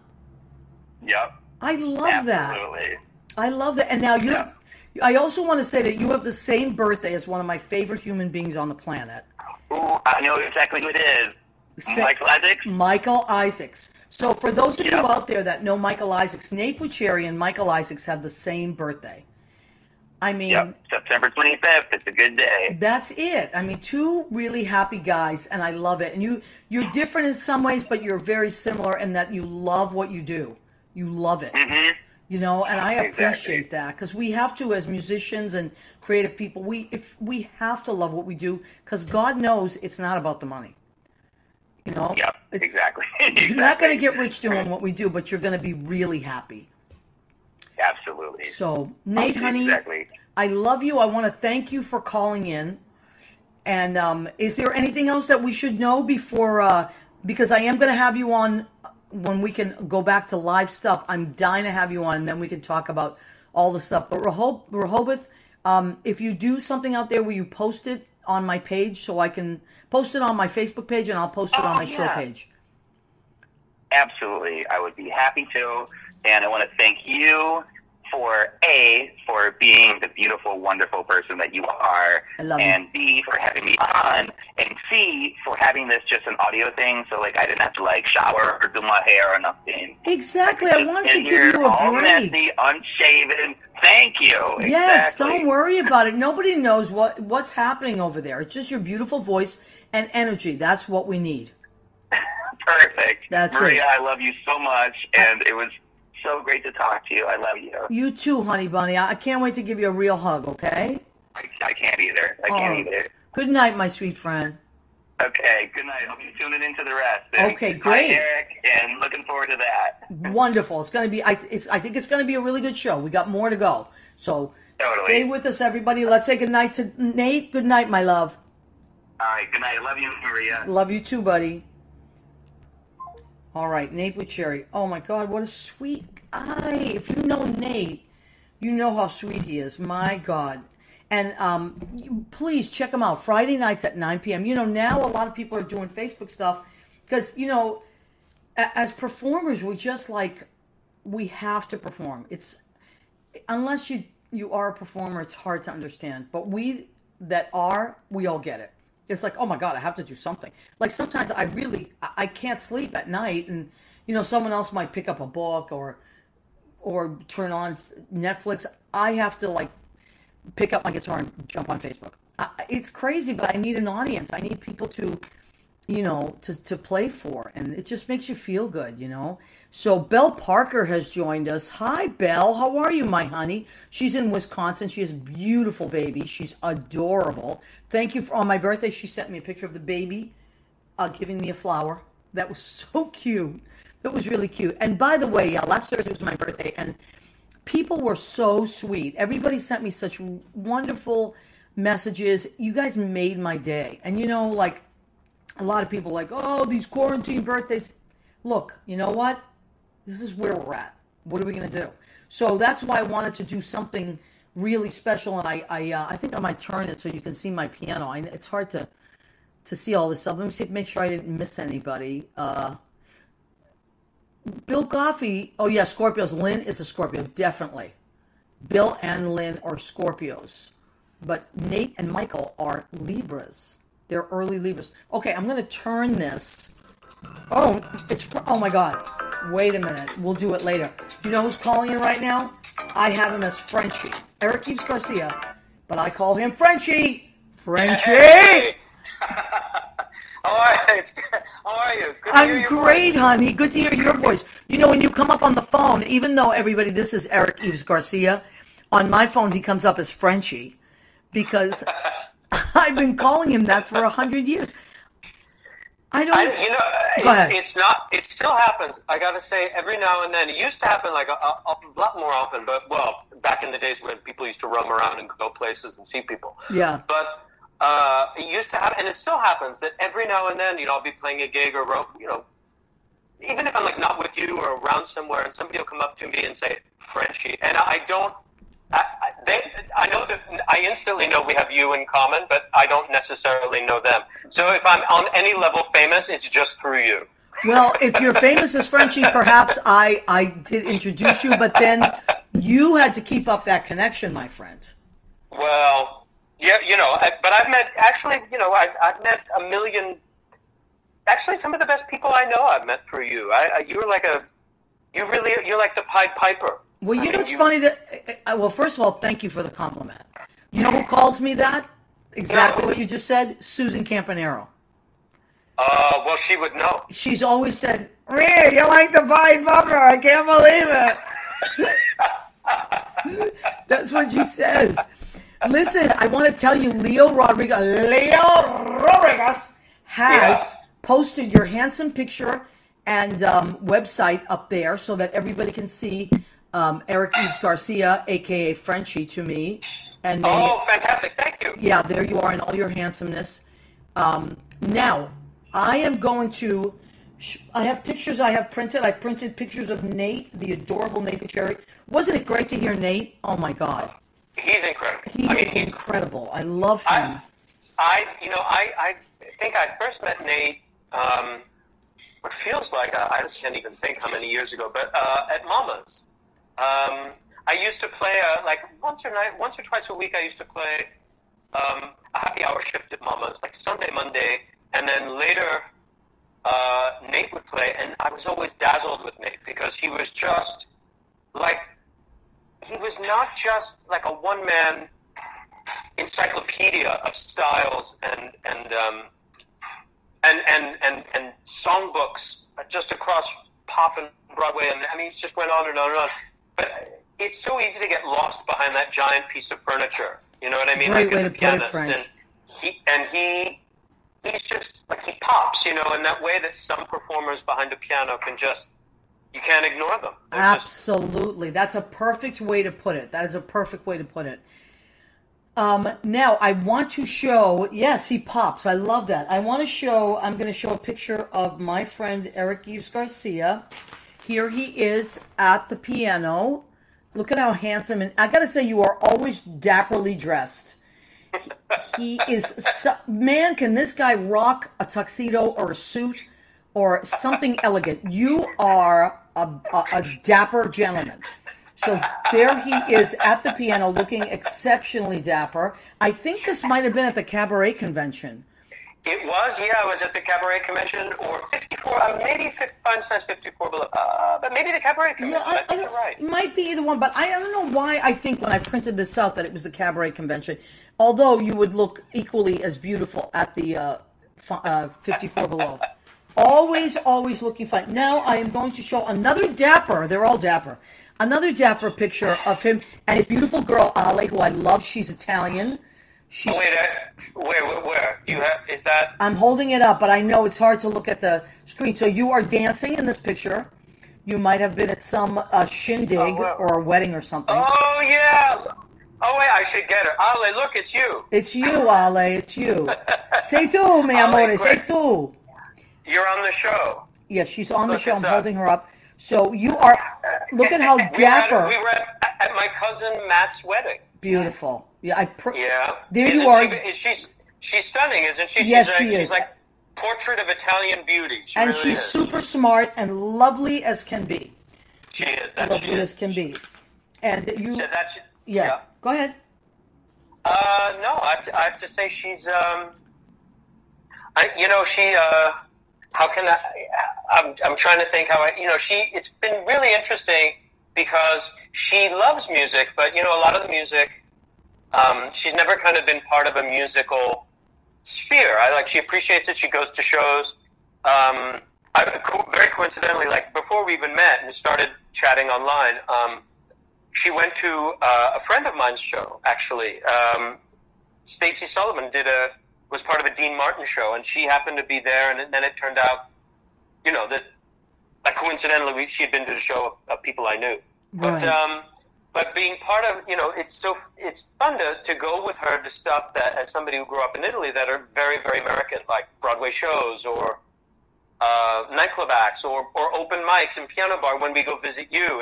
[SPEAKER 5] Yep.
[SPEAKER 3] I love that.
[SPEAKER 5] Absolutely.
[SPEAKER 3] I love that. And now I also want to say that you have the same birthday as one of my favorite human beings on the planet.
[SPEAKER 5] Ooh, I know exactly who it is. Michael Isaacs?
[SPEAKER 3] Michael Isaacs. So for those of you out there that know Michael Isaacs, Nate Buccieri and Michael Isaacs have the same birthday. I mean,
[SPEAKER 5] September 25th. It's a good day.
[SPEAKER 3] That's it. I mean, two really happy guys, and I love it. And you're different in some ways, but you're very similar in that you love what you do. You love it.
[SPEAKER 5] Mm-hmm.
[SPEAKER 3] You know, and I appreciate that because we have to, as musicians and creative people, we have to love what we do because God knows it's not about the money. You know?
[SPEAKER 5] Yep, exactly.
[SPEAKER 3] You're not going to get rich doing what we do, but you're going to be really happy.
[SPEAKER 5] Absolutely.
[SPEAKER 3] So, Nate, honey, I love you. I want to thank you for calling in. And is there anything else that we should know before, because I am going to have you on when we can go back to live stuff. I'm dying to have you on, and then we can talk about all the stuff. But Rehoboth, if you do something out there, will you post it on my page so I can post it on my Facebook page, and I'll post it on my show page?
[SPEAKER 5] Absolutely. I would be happy to. And I want to thank you for being the beautiful, wonderful person that you are, and B, for having me on, and C, for having this just an audio thing, so like I didn't have to like shower or do my hair or nothing.
[SPEAKER 3] Exactly. I wanted to give you a
[SPEAKER 5] all
[SPEAKER 3] break.
[SPEAKER 5] Messy, unshaven. Thank you.
[SPEAKER 3] Yes,
[SPEAKER 5] exactly.
[SPEAKER 3] Don't worry about it. Nobody knows what's happening over there. It's just your beautiful voice and energy. That's what we need.
[SPEAKER 5] Perfect.
[SPEAKER 3] That's
[SPEAKER 5] Maria,
[SPEAKER 3] it.
[SPEAKER 5] I love you so much, and it was so great to talk to you. I love you.
[SPEAKER 3] You too, honey bunny. I can't wait to give you a real hug, okay?
[SPEAKER 5] I can't either. I can't either.
[SPEAKER 3] Good night, my sweet friend.
[SPEAKER 5] Okay, good night. Hope you're tuning into the rest. And
[SPEAKER 3] okay, great.
[SPEAKER 5] Hi, Eric, and looking forward to that.
[SPEAKER 3] Wonderful. It's going to be. I think it's going to be a really good show. We got more to go. So stay with us, everybody. Let's say good night to Nate. Good night, my love.
[SPEAKER 5] All right, good night. Love you, Maria.
[SPEAKER 3] Love you too, buddy. All right, Nate Buccieri. Oh my God, what a sweet guy! If you know Nate, you know how sweet he is. My God. And please check him out. Friday nights at 9 p.m. You know, now a lot of people are doing Facebook stuff because, you know, as performers, we have to perform. It's unless you are a performer, it's hard to understand. But we all get it. It's like, oh my God, I have to do something. Like sometimes I can't sleep at night, and you know, someone else might pick up a book or turn on Netflix. I have to like pick up my guitar and jump on Facebook. It's crazy, but I need an audience. I need people to, you know, to play for, and it just makes you feel good, you know. So Belle Parker has joined us. Hi, Belle. How are you, my honey? She's in Wisconsin. She has a beautiful baby. She's adorable. Thank you on my birthday. She sent me a picture of the baby giving me a flower. That was so cute. That was really cute. And by the way, last Thursday was my birthday, and people were so sweet. Everybody sent me such wonderful messages. You guys made my day. And you know, like a lot of people like, oh, these quarantine birthdays. Look, you know what? This is where we're at. What are we going to do? So that's why I wanted to do something really special. And I think I might turn it so you can see my piano. It's hard to see all this stuff. Let me see, make sure I didn't miss anybody. Bill Coffey. Oh, yeah, Scorpios. Lynn is a Scorpio, definitely. Bill and Lynn are Scorpios. But Nate and Michael are Libras. They're early Libras. Okay, I'm going to turn this. Oh, oh my God. Wait a minute. We'll do it later. You know who's calling in right now? I have him as Frenchie. Eric Yves Garcia. But I call him Frenchie. Frenchie!
[SPEAKER 6] Hey. How are How are you? Good to hear
[SPEAKER 3] I'm
[SPEAKER 6] your
[SPEAKER 3] great,
[SPEAKER 6] voice.
[SPEAKER 3] honey. Good to hear your voice. You know, when you come up on the phone, even though everybody, this is Eric Yves Garcia, on my phone he comes up as Frenchie because I've been calling him that for 100 years. I don't. Go ahead.
[SPEAKER 6] It's not. It still happens. I gotta say, every now and then. It used to happen like a lot more often. But back in the days when people used to roam around and go places and see people.
[SPEAKER 3] Yeah.
[SPEAKER 6] But it used to happen, and it still happens that every now and then, I'll be playing a gig or even if I'm like not with you or around somewhere, and somebody will come up to me and say Frenchie, and I don't. I know that I instantly know we have you in common, but I don't necessarily know them. So if I'm on any level famous, it's just through you.
[SPEAKER 3] Well, if you're famous as Frenchie, perhaps I did introduce you, but then you had to keep up that connection, my friend.
[SPEAKER 6] Well, yeah, but I've met, actually, I've met a million, actually some of the best people I know I've met through you. You're like the Pied Piper.
[SPEAKER 3] Well, it's funny that, well, first of all, thank you for the compliment. You know who calls me that? Exactly what you just said? Susan Campanero.
[SPEAKER 6] Well, she would know.
[SPEAKER 3] She's always said, "Ray, you like the Pied Piper? I can't believe it." That's what she says. Listen, I want to tell you, Leo Rodriguez has posted your handsome picture and website up there so that everybody can see Eric Yves Garcia, a.k.a. Frenchie to me. And
[SPEAKER 6] fantastic. Thank you.
[SPEAKER 3] Yeah, there you are in all your handsomeness. Now, I am going to... I have pictures I have printed. I printed pictures of Nate, the adorable Nate Buccieri. Wasn't it great to hear Nate? Oh, my God.
[SPEAKER 6] He's incredible.
[SPEAKER 3] He is incredible. I love him.
[SPEAKER 6] I think I first met Nate, what feels like, I can't even think how many years ago, but at Mama's. I used to play, once or twice a week, I used to play a happy hour shift at Mama's, like Sunday, Monday, and then later Nate would play, and I was always dazzled with Nate because he was just he was not just like a one-man encyclopedia of styles and songbooks just across pop and Broadway, and I mean, it just went on and on and on. But it's so easy to get lost behind that giant piece of furniture. You know what I mean?
[SPEAKER 3] Great way
[SPEAKER 6] as
[SPEAKER 3] to
[SPEAKER 6] a
[SPEAKER 3] put it,
[SPEAKER 6] pianist.
[SPEAKER 3] French.
[SPEAKER 6] And he's just like, he pops, in that way that some performers behind a piano you can't ignore them.
[SPEAKER 3] Absolutely. That's a perfect way to put it. That is a perfect way to put it. Now, I want to show, yes, he pops. I love that. I'm going to show a picture of my friend Eric Yves Garcia. Here he is at the piano. Look at how handsome. And I got to say, you are always dapperly dressed. He is, man, can this guy rock a tuxedo or a suit or something elegant? You are a dapper gentleman. So there he is at the piano looking exceptionally dapper. I think this might have been at the Cabaret Convention.
[SPEAKER 6] It was, yeah. I was at the Cabaret Convention, or 54, maybe Feinstein's 54 below, but maybe the Cabaret Convention.
[SPEAKER 3] Yeah,
[SPEAKER 6] I think you're right.
[SPEAKER 3] It might be either one, but I don't know why I think when I printed this out that it was the Cabaret Convention. Although you would look equally as beautiful at the 54 below. Always looking fine. Now I am going to show another dapper. They're all dapper. Another dapper picture of him and his beautiful girl, Ale, who I love. She's Italian.
[SPEAKER 6] Where? Do you have, is that?
[SPEAKER 3] I'm holding it up, but I know it's hard to look at the screen. So you are dancing in this picture. You might have been at some shindig or a wedding or something.
[SPEAKER 6] Oh, yeah. Oh, wait, I should get her. Ale, look, it's you.
[SPEAKER 3] It's you, Ale. It's you. Sei tu, mi amore. Sei tu.
[SPEAKER 6] You're on the show.
[SPEAKER 3] Yes, she's on the show. I'm holding her up. So you are, look at how dapper.
[SPEAKER 6] We were at my cousin Matt's wedding.
[SPEAKER 3] Beautiful. Yeah, There
[SPEAKER 6] Isn't
[SPEAKER 3] you are.
[SPEAKER 6] She's stunning, isn't she?
[SPEAKER 3] Yes, she is.
[SPEAKER 6] She's like portrait of Italian beauty.
[SPEAKER 3] And
[SPEAKER 6] really
[SPEAKER 3] she's
[SPEAKER 6] is.
[SPEAKER 3] super smart and lovely as can be.
[SPEAKER 6] She is.
[SPEAKER 3] Lovely as can be. And you.
[SPEAKER 6] So
[SPEAKER 3] yeah. Go ahead.
[SPEAKER 6] No, I have to say she's. How can I'm trying to think how it's been really interesting because she loves music, but a lot of the music, she's never kind of been part of a musical sphere. She appreciates it. She goes to shows. Very coincidentally, like before we even met and started chatting online, she went to a friend of mine's show. Actually, Stacey Sullivan was part of a Dean Martin show, and she happened to be there. And then it turned out, that coincidentally she had been to the show of people I knew.
[SPEAKER 3] Right.
[SPEAKER 6] But being part of, it's fun to go with her to stuff that, as somebody who grew up in Italy, that are very, very American, like Broadway shows or nightclub acts or open mics and piano bar when we go visit you.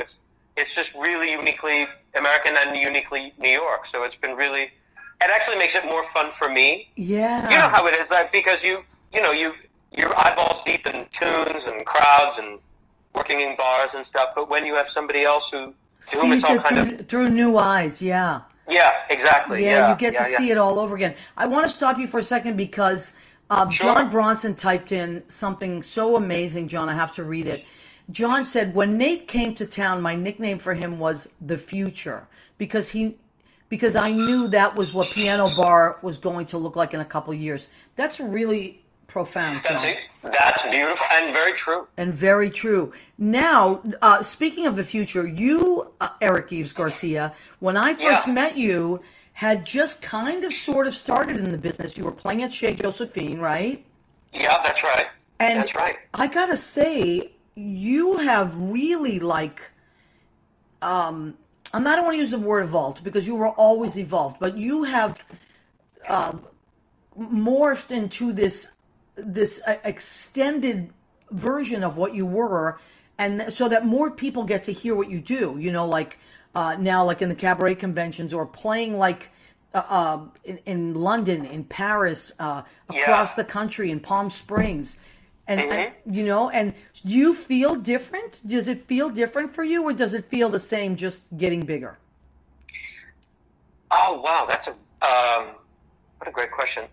[SPEAKER 6] It's just really uniquely American and uniquely New York. So it's been really, it actually makes it more fun for me.
[SPEAKER 3] Yeah.
[SPEAKER 6] You know how it is, like, because you're eyeballs deep in tunes and crowds and working in bars and stuff. But when you have somebody else to whom it's all
[SPEAKER 3] through new eyes, yeah.
[SPEAKER 6] Yeah, exactly.
[SPEAKER 3] Yeah, you get to see it all over again. I want to stop you for a second because John Bronson typed in something so amazing, John. I have to read it. John said, when Nate came to town, my nickname for him was The Future because I knew that was what Piano Bar was going to look like in a couple years. That's really profound, John.
[SPEAKER 6] That's beautiful and very true.
[SPEAKER 3] And very true. Now, speaking of the future, you, Eric Yves Garcia, when I first met you, had just kind of sort of started in the business. You were playing at Chez Josephine, right?
[SPEAKER 6] Yeah, that's right.
[SPEAKER 3] And
[SPEAKER 6] that's right.
[SPEAKER 3] I gotta say, you have really I don't want to use the word evolved because you were always evolved, but you have morphed into this extended version of what you were, and so that more people get to hear what you do. Now, like in the cabaret conventions, or playing in London, in Paris, across the country, in Palm Springs, and do you feel different? Does it feel different for you, or does it feel the same, just getting bigger?
[SPEAKER 6] Oh wow, that's what a great question.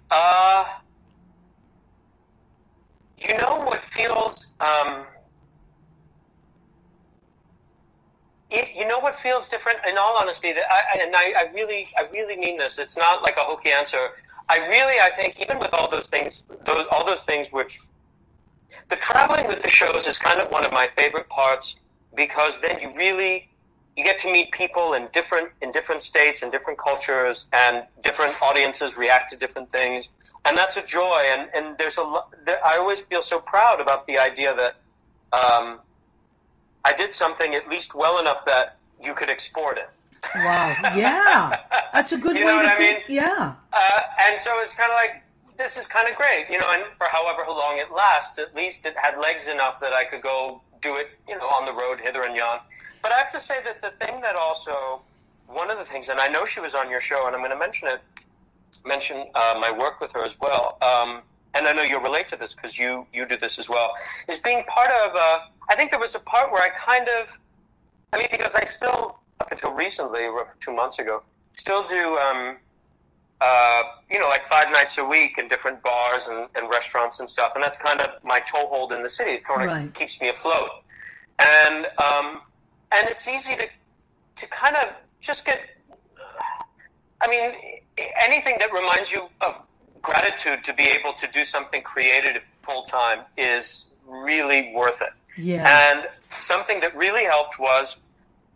[SPEAKER 6] What feels what feels different, in all honesty, that I really mean this. It's not like a hokey answer. I think even with all those things which the traveling with the shows is kind of one of my favorite parts, because then you get to meet people in different states and different cultures, and different audiences react to different things, and that's a joy. And there's I always feel so proud about the idea that I did something at least well enough that you could export it.
[SPEAKER 3] Wow, yeah, that's a good way to think. Yeah,
[SPEAKER 6] and so it's kind of like, this is kind of great, and for however long it lasts, at least it had legs enough that I could go do it, on the road hither and yon. But I have to say that the thing that also, one of the things, and I know she was on your show, and I'm going to mention my work with her as well, and I know you'll relate to this because you do this as well, is being part of, I think there was a part where because I still, up until recently, 2 months ago, still do, 5 nights a week in different bars and restaurants and stuff, and that's kind of my toehold in the city. It kind of keeps me afloat. And it's easy to kind of just get, anything that reminds you of gratitude to be able to do something creative full time is really worth it.
[SPEAKER 3] Yeah.
[SPEAKER 6] And something that really helped was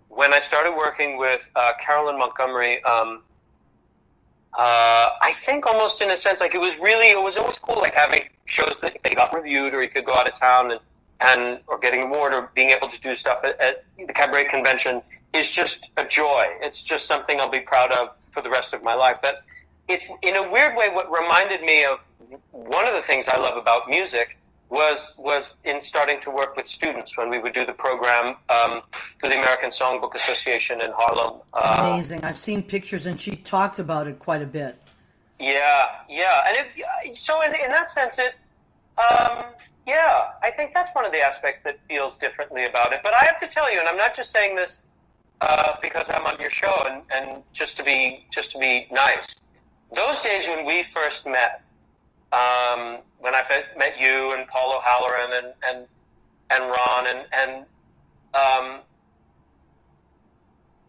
[SPEAKER 6] when I started working with Carolyn Montgomery. I think almost in a sense, like it was always cool, like having shows that they got reviewed, or you could go out of town or getting an award, or being able to do stuff at the cabaret convention is just a joy. It's just something I'll be proud of for the rest of my life. But it's, in a weird way, what reminded me of one of the things I love about music was in starting to work with students when we would do the program for the American Songbook Association in Harlem.
[SPEAKER 3] Amazing. I've seen pictures, and she talked about it quite a bit.
[SPEAKER 6] Yeah. And so in that sense, I think that's one of the aspects that feels differently about it. But I have to tell you, and I'm not just saying this because I'm on your show and just to be nice. Those days when we first met, when I first met you and Paul O'Halloran and Ron and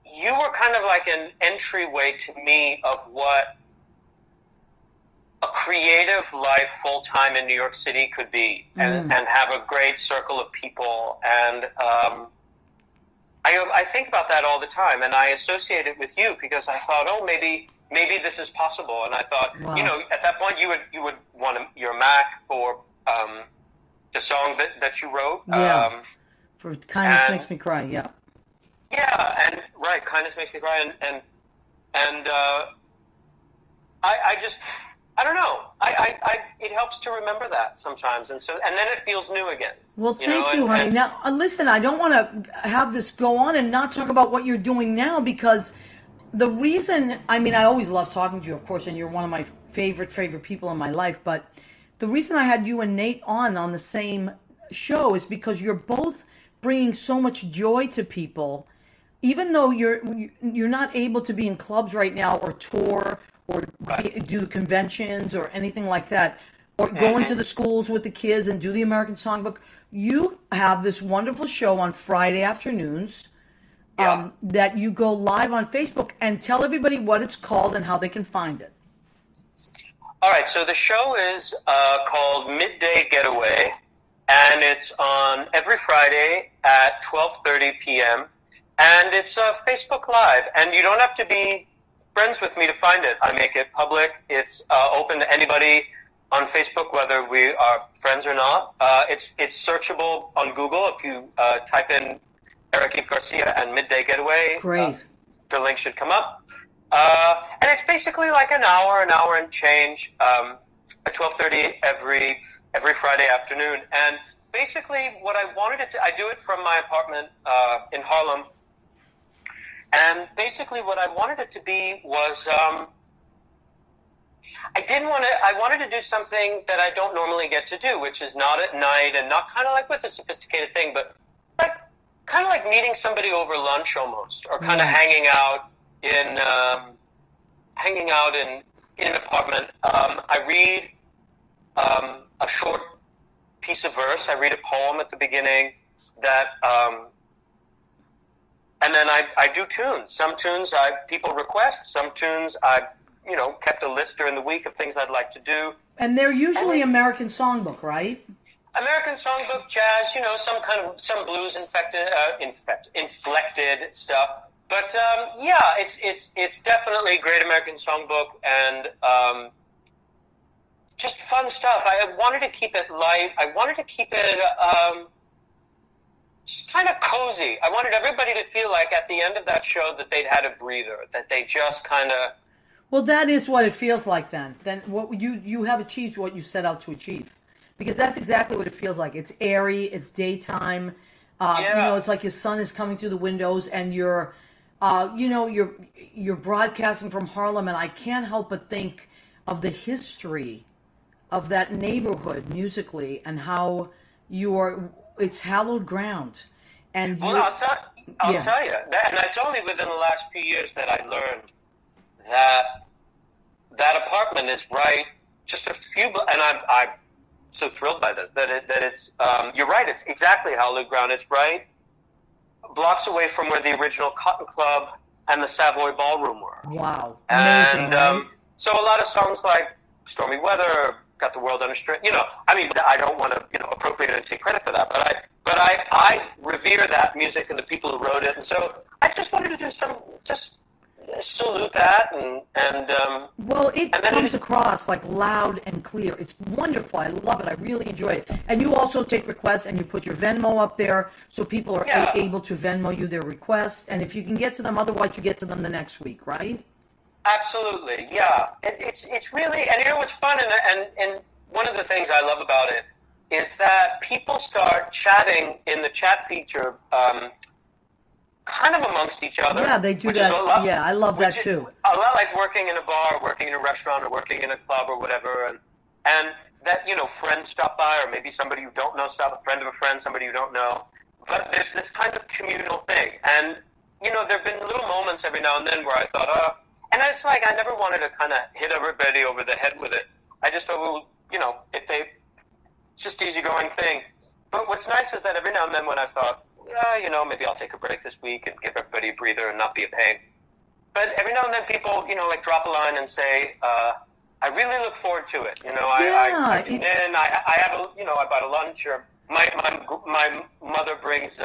[SPEAKER 6] you were kind of like an entryway to me of what a creative life full time in New York City could be, and have a great circle of people. And I think about that all the time, and I associate it with you because I thought, oh, maybe this is possible. And I thought,
[SPEAKER 3] Wow.
[SPEAKER 6] at that point you would want your Mac for the song that you wrote.
[SPEAKER 3] Yeah. For Kindness
[SPEAKER 6] and-
[SPEAKER 3] Makes Me Cry, yeah.
[SPEAKER 6] Yeah, and right, Kindness Makes Me Cry, and I don't know. It helps to remember that sometimes, and then it feels new again.
[SPEAKER 3] Well, thank you, honey. Now, listen, I don't want to have this go on and not talk about what you're doing now, because the reason, I mean, I always love talking to you, of course, and you're one of my favorite people in my life, but the reason I had you and Nate on the same show is because you're both bringing so much joy to people, even though you're not able to be in clubs right now or tour or do conventions or anything like that, or go into the schools with the kids and do the American Songbook. You have this wonderful show on Friday afternoons that you go live on Facebook, and tell everybody what it's called and how they can find it.
[SPEAKER 6] All right, so the show is called Midday Getaway, and it's on every Friday at 12:30 p.m., and it's Facebook Live, and you don't have to be friends with me to find it. I make it public. It's open to anybody on Facebook, whether we are friends or not. It's searchable on Google if you type in Eric Yves Garcia and Midday Getaway.
[SPEAKER 3] Great.
[SPEAKER 6] The link should come up. And it's basically like an hour and change at 12:30 every Friday afternoon. And basically what I wanted it to, I do it from my apartment in Harlem. And basically what I wanted it to be was I wanted to do something that I don't normally get to do, which is not at night and not kind of like with a sophisticated thing, but like kind of like meeting somebody over lunch almost, or kind of hanging out in an apartment. I read a short piece of verse. I read a poem at the beginning that, and then I do tunes. Some tunes people request. Some tunes I kept a list during the week of things I'd like to do.
[SPEAKER 3] And they're usually American Songbook, right?
[SPEAKER 6] American Songbook, jazz, some blues inflected stuff. But it's definitely Great American Songbook and just fun stuff. I wanted to keep it light. I wanted to keep it just kind of cozy. I wanted everybody to feel like at the end of that show that they'd had a breather, that they just kind of...
[SPEAKER 3] Well, that is what it feels like then. Then what you have achieved what you set out to achieve. Because that's exactly what it feels like. It's airy, it's daytime. It's like your sun is coming through the windows, and you're broadcasting from Harlem, and I can't help but think of the history of that neighborhood musically and how it's hallowed ground. And
[SPEAKER 6] I'll tell you, and it's only within the last few years that I learned that apartment is right, just a few, and I'm so thrilled by this, that it's, you're right, it's exactly hallowed ground. It's right blocks away from where the original Cotton Club and the Savoy Ballroom were.
[SPEAKER 3] Wow. Amazing,
[SPEAKER 6] and
[SPEAKER 3] right?
[SPEAKER 6] so a lot of songs like Stormy Weather, Got the World Under Strain, I don't want to, appropriate and take credit for that, but I revere that music and the people who wrote it, and so I just wanted to do just salute that,
[SPEAKER 3] well, it comes across like loud and clear. It's wonderful. I love it. I really enjoy it. And you also take requests, and you put your Venmo up there so people are able to Venmo you their requests. And if you can get to them, otherwise you get to them the next week, right?
[SPEAKER 6] Absolutely, yeah. It's really, and what's fun, and one of the things I love about it is that people start chatting in the chat feature, kind of amongst each other.
[SPEAKER 3] Yeah, they do that. I love that too.
[SPEAKER 6] A lot like working in a bar, working in a restaurant, or working in a club or whatever, and that, friends stop by, or maybe somebody you don't know a friend of a friend, somebody you don't know. But there's this kind of communal thing. And, there have been little moments every now and then where I thought, and it's like I never wanted to kind of hit everybody over the head with it. I just thought, it's just easygoing thing. But what's nice is that every now and then when I thought, maybe I'll take a break this week and give everybody a breather and not be a pain. But every now and then people, drop a line and say, I really look forward to it.
[SPEAKER 3] Yeah,
[SPEAKER 6] I tune in. I have I bought a lunch, or my mother brings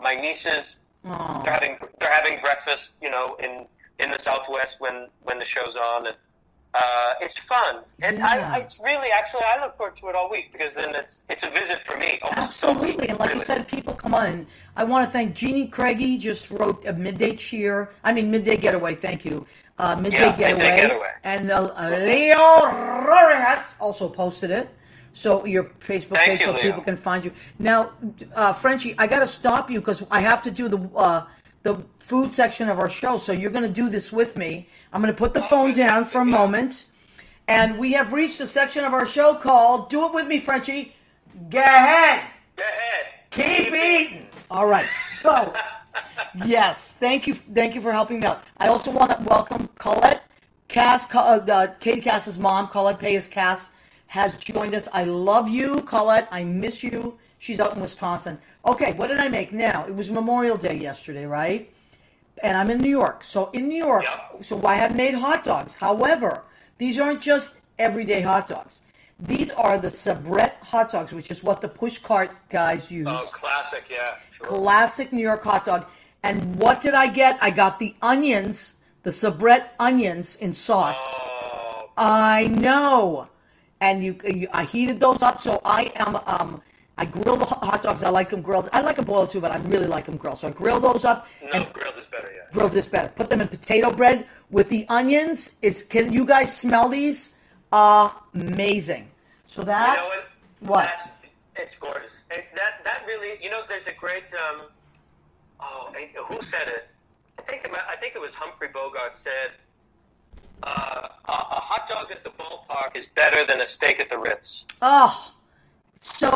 [SPEAKER 6] my nieces.
[SPEAKER 3] Oh.
[SPEAKER 6] They're having breakfast, in the Southwest when the show's on, and it's fun. And
[SPEAKER 3] Yeah.
[SPEAKER 6] it's really, actually, I look forward to it all week, because then it's a visit for me.
[SPEAKER 3] Absolutely, and like you
[SPEAKER 6] really.
[SPEAKER 3] said, people come on. And I want to thank Jeannie Craigie. Just wrote a midday getaway. Thank you, midday getaway. And Leo Rodriguez also posted it. So your Facebook
[SPEAKER 6] Thank
[SPEAKER 3] page,
[SPEAKER 6] you,
[SPEAKER 3] so
[SPEAKER 6] Leo.
[SPEAKER 3] people can find you. Now, Frenchie, I got to stop you because I have to do the food section of our show. So you're going to do this with me. I'm going to put the phone down for a moment, and we have reached a section of our show called "Do It With Me, Frenchie." Go ahead.
[SPEAKER 6] Go ahead.
[SPEAKER 3] Keep eating. All right. So, yes, thank you for helping me out. I also want to welcome Colette Cass, Katie Cass's mom. Colette Payas Cass has joined us. I love you, Colette. I miss you. She's out in Wisconsin. Okay, what did I make now? It was Memorial Day yesterday, right? And I'm in New York. So in New York, so I have made hot dogs. However, these aren't just everyday hot dogs. These are the Sabrett hot dogs, which is what the push cart guys use.
[SPEAKER 6] Oh, classic, yeah. Sure.
[SPEAKER 3] Classic New York hot dog. And what did I get? I got the onions, the Sabrett onions in sauce.
[SPEAKER 6] Oh.
[SPEAKER 3] I know. And I heated those up, so I grill the hot dogs. I like them grilled. I like them boiled too, but I really like them grilled. So I grill those up.
[SPEAKER 6] No, grilled is better, yeah.
[SPEAKER 3] Grilled is better. Put them in potato bread with the onions. Can you guys smell these? Amazing. So that.
[SPEAKER 6] You know what?
[SPEAKER 3] What?
[SPEAKER 6] It's gorgeous. That really, there's a great. Who said it? I think it was Humphrey Bogart said. A hot dog at the ballpark is better than a steak at the Ritz.
[SPEAKER 3] Oh, so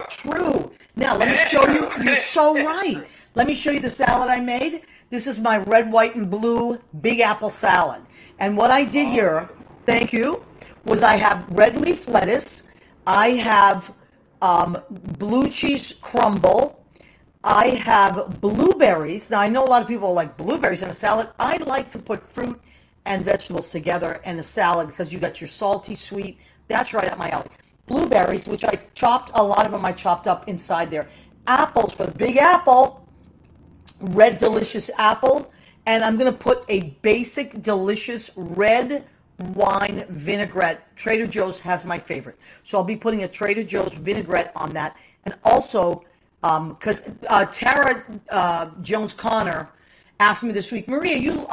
[SPEAKER 3] true. Now, let me show you. You're so right. Let me show you the salad I made. This is my red, white, and blue Big Apple salad. And what I did here, thank you, was I have red leaf lettuce. I have blue cheese crumble. I have blueberries. Now, I know a lot of people like blueberries in a salad. I like to put fruit and vegetables together in a salad because you got your salty, sweet. That's right up my alley. Blueberries, which I chopped, a lot of them I chopped up inside there. Apples for the Big Apple, red delicious apple, and I'm going to put a basic delicious red wine vinaigrette. Trader Joe's has my favorite. So I'll be putting a Trader Joe's vinaigrette on that. And also, because Tara Jones-Connor asked me this week, Maria, you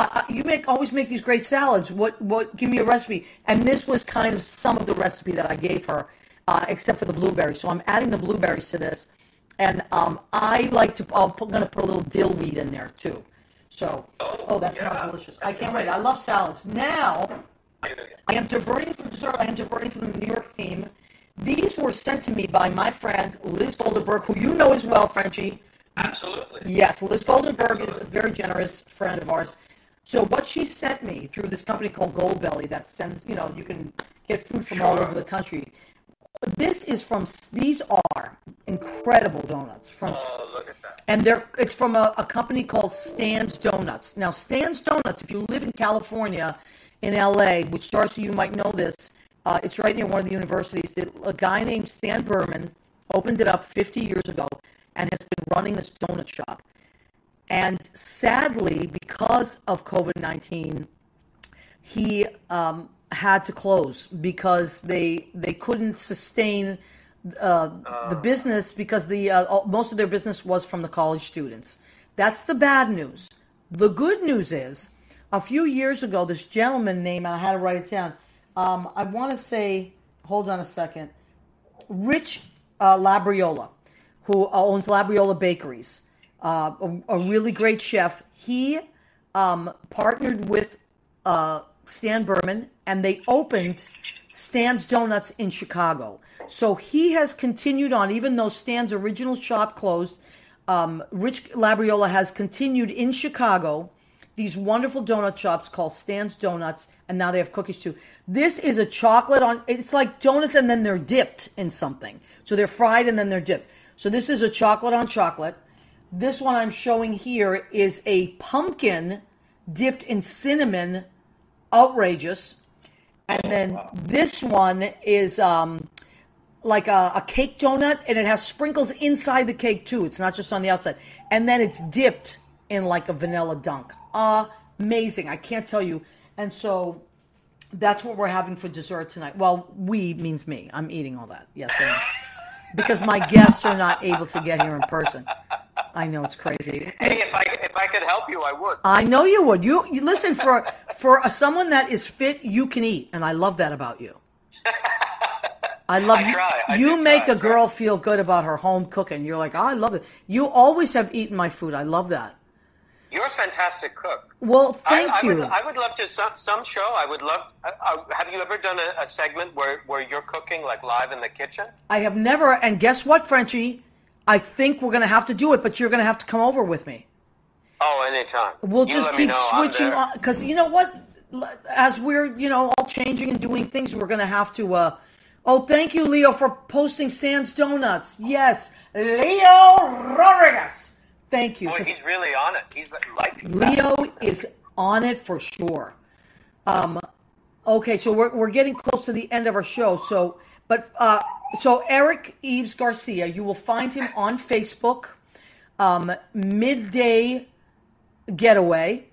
[SPEAKER 3] always make these great salads. What? Give me a recipe. And this was kind of some of the recipe that I gave her, except for the blueberries. So I'm adding the blueberries to this, and I like to. I'm going to put a little dill weed in there too. So, that smells delicious. I can't wait. I love salads. Now, I am diverting from dessert. I am diverting from the New York theme. These were sent to me by my friend Liz Goldenberg, who you know as well, Frenchie.
[SPEAKER 6] Absolutely.
[SPEAKER 3] Yes, Liz Goldenberg is a very generous friend of ours. So what she sent me through this company called Goldbelly that sends, you can get food from all over the country. These are incredible donuts
[SPEAKER 6] look at that.
[SPEAKER 3] and it's from a company called Stan's Donuts. Now, Stan's Donuts, if you live in California, in LA, which Darcy, you might know this, it's right near one of the universities. A guy named Stan Berman opened it up 50 years ago and has been running this donut shop. And sadly, because of COVID-19, he had to close because they couldn't sustain the business because most of their business was from the college students. That's the bad news. The good news is, a few years ago, this gentleman named, I had to write it down, I want to say, hold on a second, Rich Labriola, who owns Labriola Bakeries, a really great chef. He partnered with Stan Berman, and they opened Stan's Donuts in Chicago. So he has continued on, even though Stan's original shop closed. Rich Labriola has continued in Chicago these wonderful donut shops called Stan's Donuts, and now they have cookies too. This is a chocolate it's like donuts and then they're dipped in something. So they're fried and then they're dipped. So this is a chocolate on chocolate. This one I'm showing here is a pumpkin dipped in cinnamon, outrageous. And then this one is like a cake donut, and it has sprinkles inside the cake too. It's not just on the outside. And then it's dipped in like a vanilla dunk. Amazing. I can't tell you. And so that's what we're having for dessert tonight. Well, we means me. I'm eating all that. Yes, I am. Because my guests are not able to get here in person. I know, it's crazy.
[SPEAKER 6] Hey, if I could help you, I would.
[SPEAKER 3] I know you would. You listen, for someone that is fit, you can eat, and I love that about you. I love you. You make a girl feel good about her home cooking. You're like, oh, I love it. You always have eaten my food. I love that.
[SPEAKER 6] You're a fantastic cook.
[SPEAKER 3] Well, thank you.
[SPEAKER 6] I would love to some show. I would love. Have you ever done a segment where you're cooking like live in the kitchen?
[SPEAKER 3] I have never. And guess what, Frenchie? I think we're going to have to do it, but you're going to have to come over with me.
[SPEAKER 6] Oh, anytime.
[SPEAKER 3] We'll just keep switching on, because you know what? As we're all changing and doing things, we're going to have to. Oh, thank you, Leo, for posting Stan's Donuts. Yes, Leo Rodriguez. Thank you.
[SPEAKER 6] Boy, he's really on it. He's like
[SPEAKER 3] Leo is on it for sure. Okay, so we're getting close to the end of our show. So Eric Yves Garcia, you will find him on Facebook. Midday Getaway.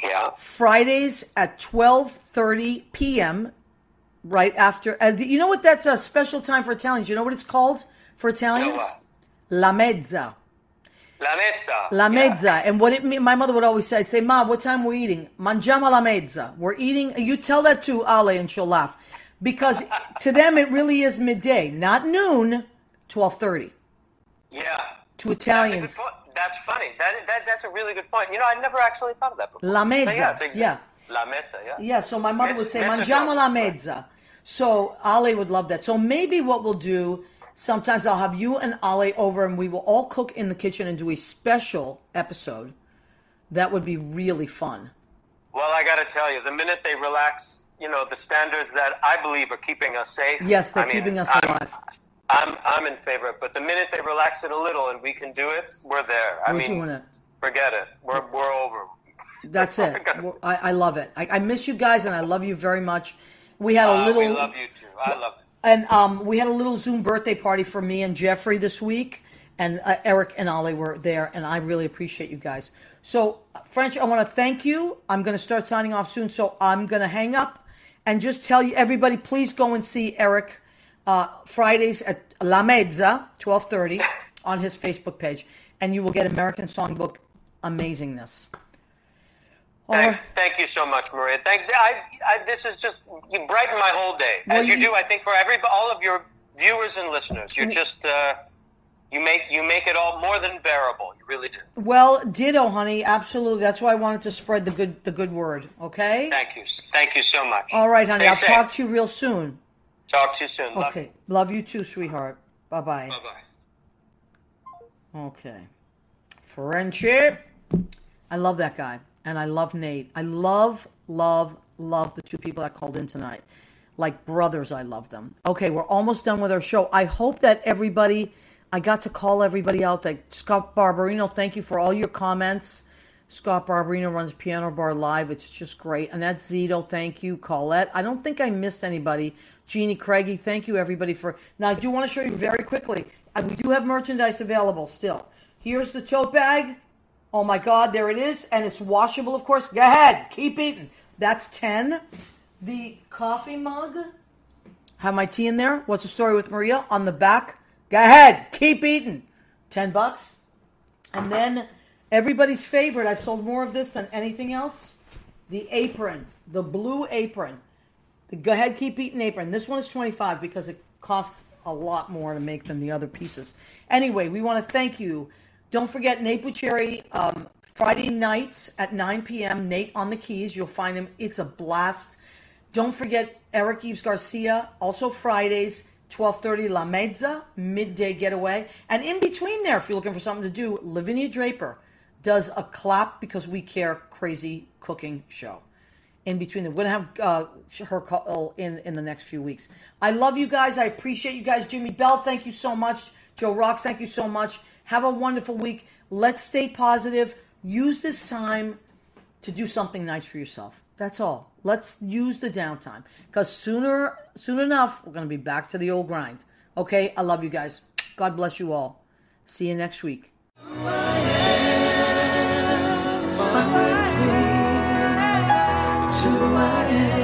[SPEAKER 6] Yeah.
[SPEAKER 3] Fridays at 12:30 p.m. Right after. You know what? That's a special time for Italians. You know what it's called for Italians? La mezza.
[SPEAKER 6] La mezza.
[SPEAKER 3] La mezza. Yeah. And what it mean? My mother would always say, I'd say, Ma, what time we're eating? Mangiamo la mezza. We're eating. You tell that to Ale and she'll laugh. Because to them it really is midday, not noon, 12:30.
[SPEAKER 6] Yeah.
[SPEAKER 3] To Italians.
[SPEAKER 6] That's funny. That's a really good point. I never actually thought of that before.
[SPEAKER 3] La mezza.
[SPEAKER 6] Yeah. La mezza, yeah.
[SPEAKER 3] Yeah, so my mother would say, Mangiamo la mezza. So Ale would love that. So maybe what we'll do, sometimes I'll have you and Ale over and we will all cook in the kitchen and do a special episode. That would be really fun.
[SPEAKER 6] Well, I got to tell you, the minute they relax, the standards that I believe are keeping us safe.
[SPEAKER 3] Yes, they're keeping us alive.
[SPEAKER 6] I'm in favor of it. But the minute they relax it a little and we can do it, we're there.
[SPEAKER 3] We're doing it.
[SPEAKER 6] Forget it. We're over.
[SPEAKER 3] That's it. I love it. I miss you guys and I love you very much. We had a little.
[SPEAKER 6] We love you too. I love it.
[SPEAKER 3] And we had a little Zoom birthday party for me and Jeffrey this week, and Eric and Ollie were there, and I really appreciate you guys. So, French, I want to thank you. I'm going to start signing off soon, so I'm going to hang up and just tell you, everybody, please go and see Eric Fridays at La Mezza, 12:30, on his Facebook page, and you will get American Songbook amazingness.
[SPEAKER 6] Thank you so much, Maria. This is just, you brighten my whole day, as you do, I think, for all of your viewers and listeners. You're just, you make it all more than bearable. You really do.
[SPEAKER 3] Well, ditto, honey. Absolutely. That's why I wanted to spread the good word. Okay.
[SPEAKER 6] Thank you so much.
[SPEAKER 3] All right, honey.
[SPEAKER 6] Stay
[SPEAKER 3] I'll
[SPEAKER 6] safe.
[SPEAKER 3] talk to you real soon.
[SPEAKER 6] Talk to you soon.
[SPEAKER 3] Okay. Love you too, sweetheart. Bye bye.
[SPEAKER 6] Bye bye.
[SPEAKER 3] Okay. Friendship. I love that guy. And I love Nate. I love the two people that called in tonight. Like brothers, I love them. Okay, we're almost done with our show. I hope that I got to call everybody out. Like Scott Barberino, thank you for all your comments. Scott Barberino runs Piano Bar Live. It's just great. Annette Zito, thank you. Colette, I don't think I missed anybody. Jeannie Craigie, thank you everybody for... Now, I do want to show you very quickly. We do have merchandise available still. Here's the tote bag. Oh my God, there it is. And it's washable, of course. Go ahead. Keep eating. That's 10. The coffee mug. Have my tea in there. What's the story with Maria? On the back. Go ahead. Keep eating. $10. And then everybody's favorite. I've sold more of this than anything else. The apron. The blue apron. The Go Ahead, Keep Eating apron. This one is $25 because it costs a lot more to make than the other pieces. Anyway, we want to thank you. Don't forget Nate Buccieri, Friday nights at 9 p.m. Nate on the keys. You'll find him. It's a blast. Don't forget Eric Yves Garcia, also Fridays, 12:30 La Mezza, midday getaway. And in between there, if you're looking for something to do, Lavinia Draper does a Clap Because We Care crazy cooking show. In between them. We're going to have her call in the next few weeks. I love you guys. I appreciate you guys. Jimmy Bell, thank you so much. Joe Rocks, thank you so much. Have a wonderful week. Let's stay positive. Use this time to do something nice for yourself. That's all. Let's use the downtime because soon enough, we're going to be back to the old grind. Okay? I love you guys. God bless you all. See you next week.
[SPEAKER 2] Who I am.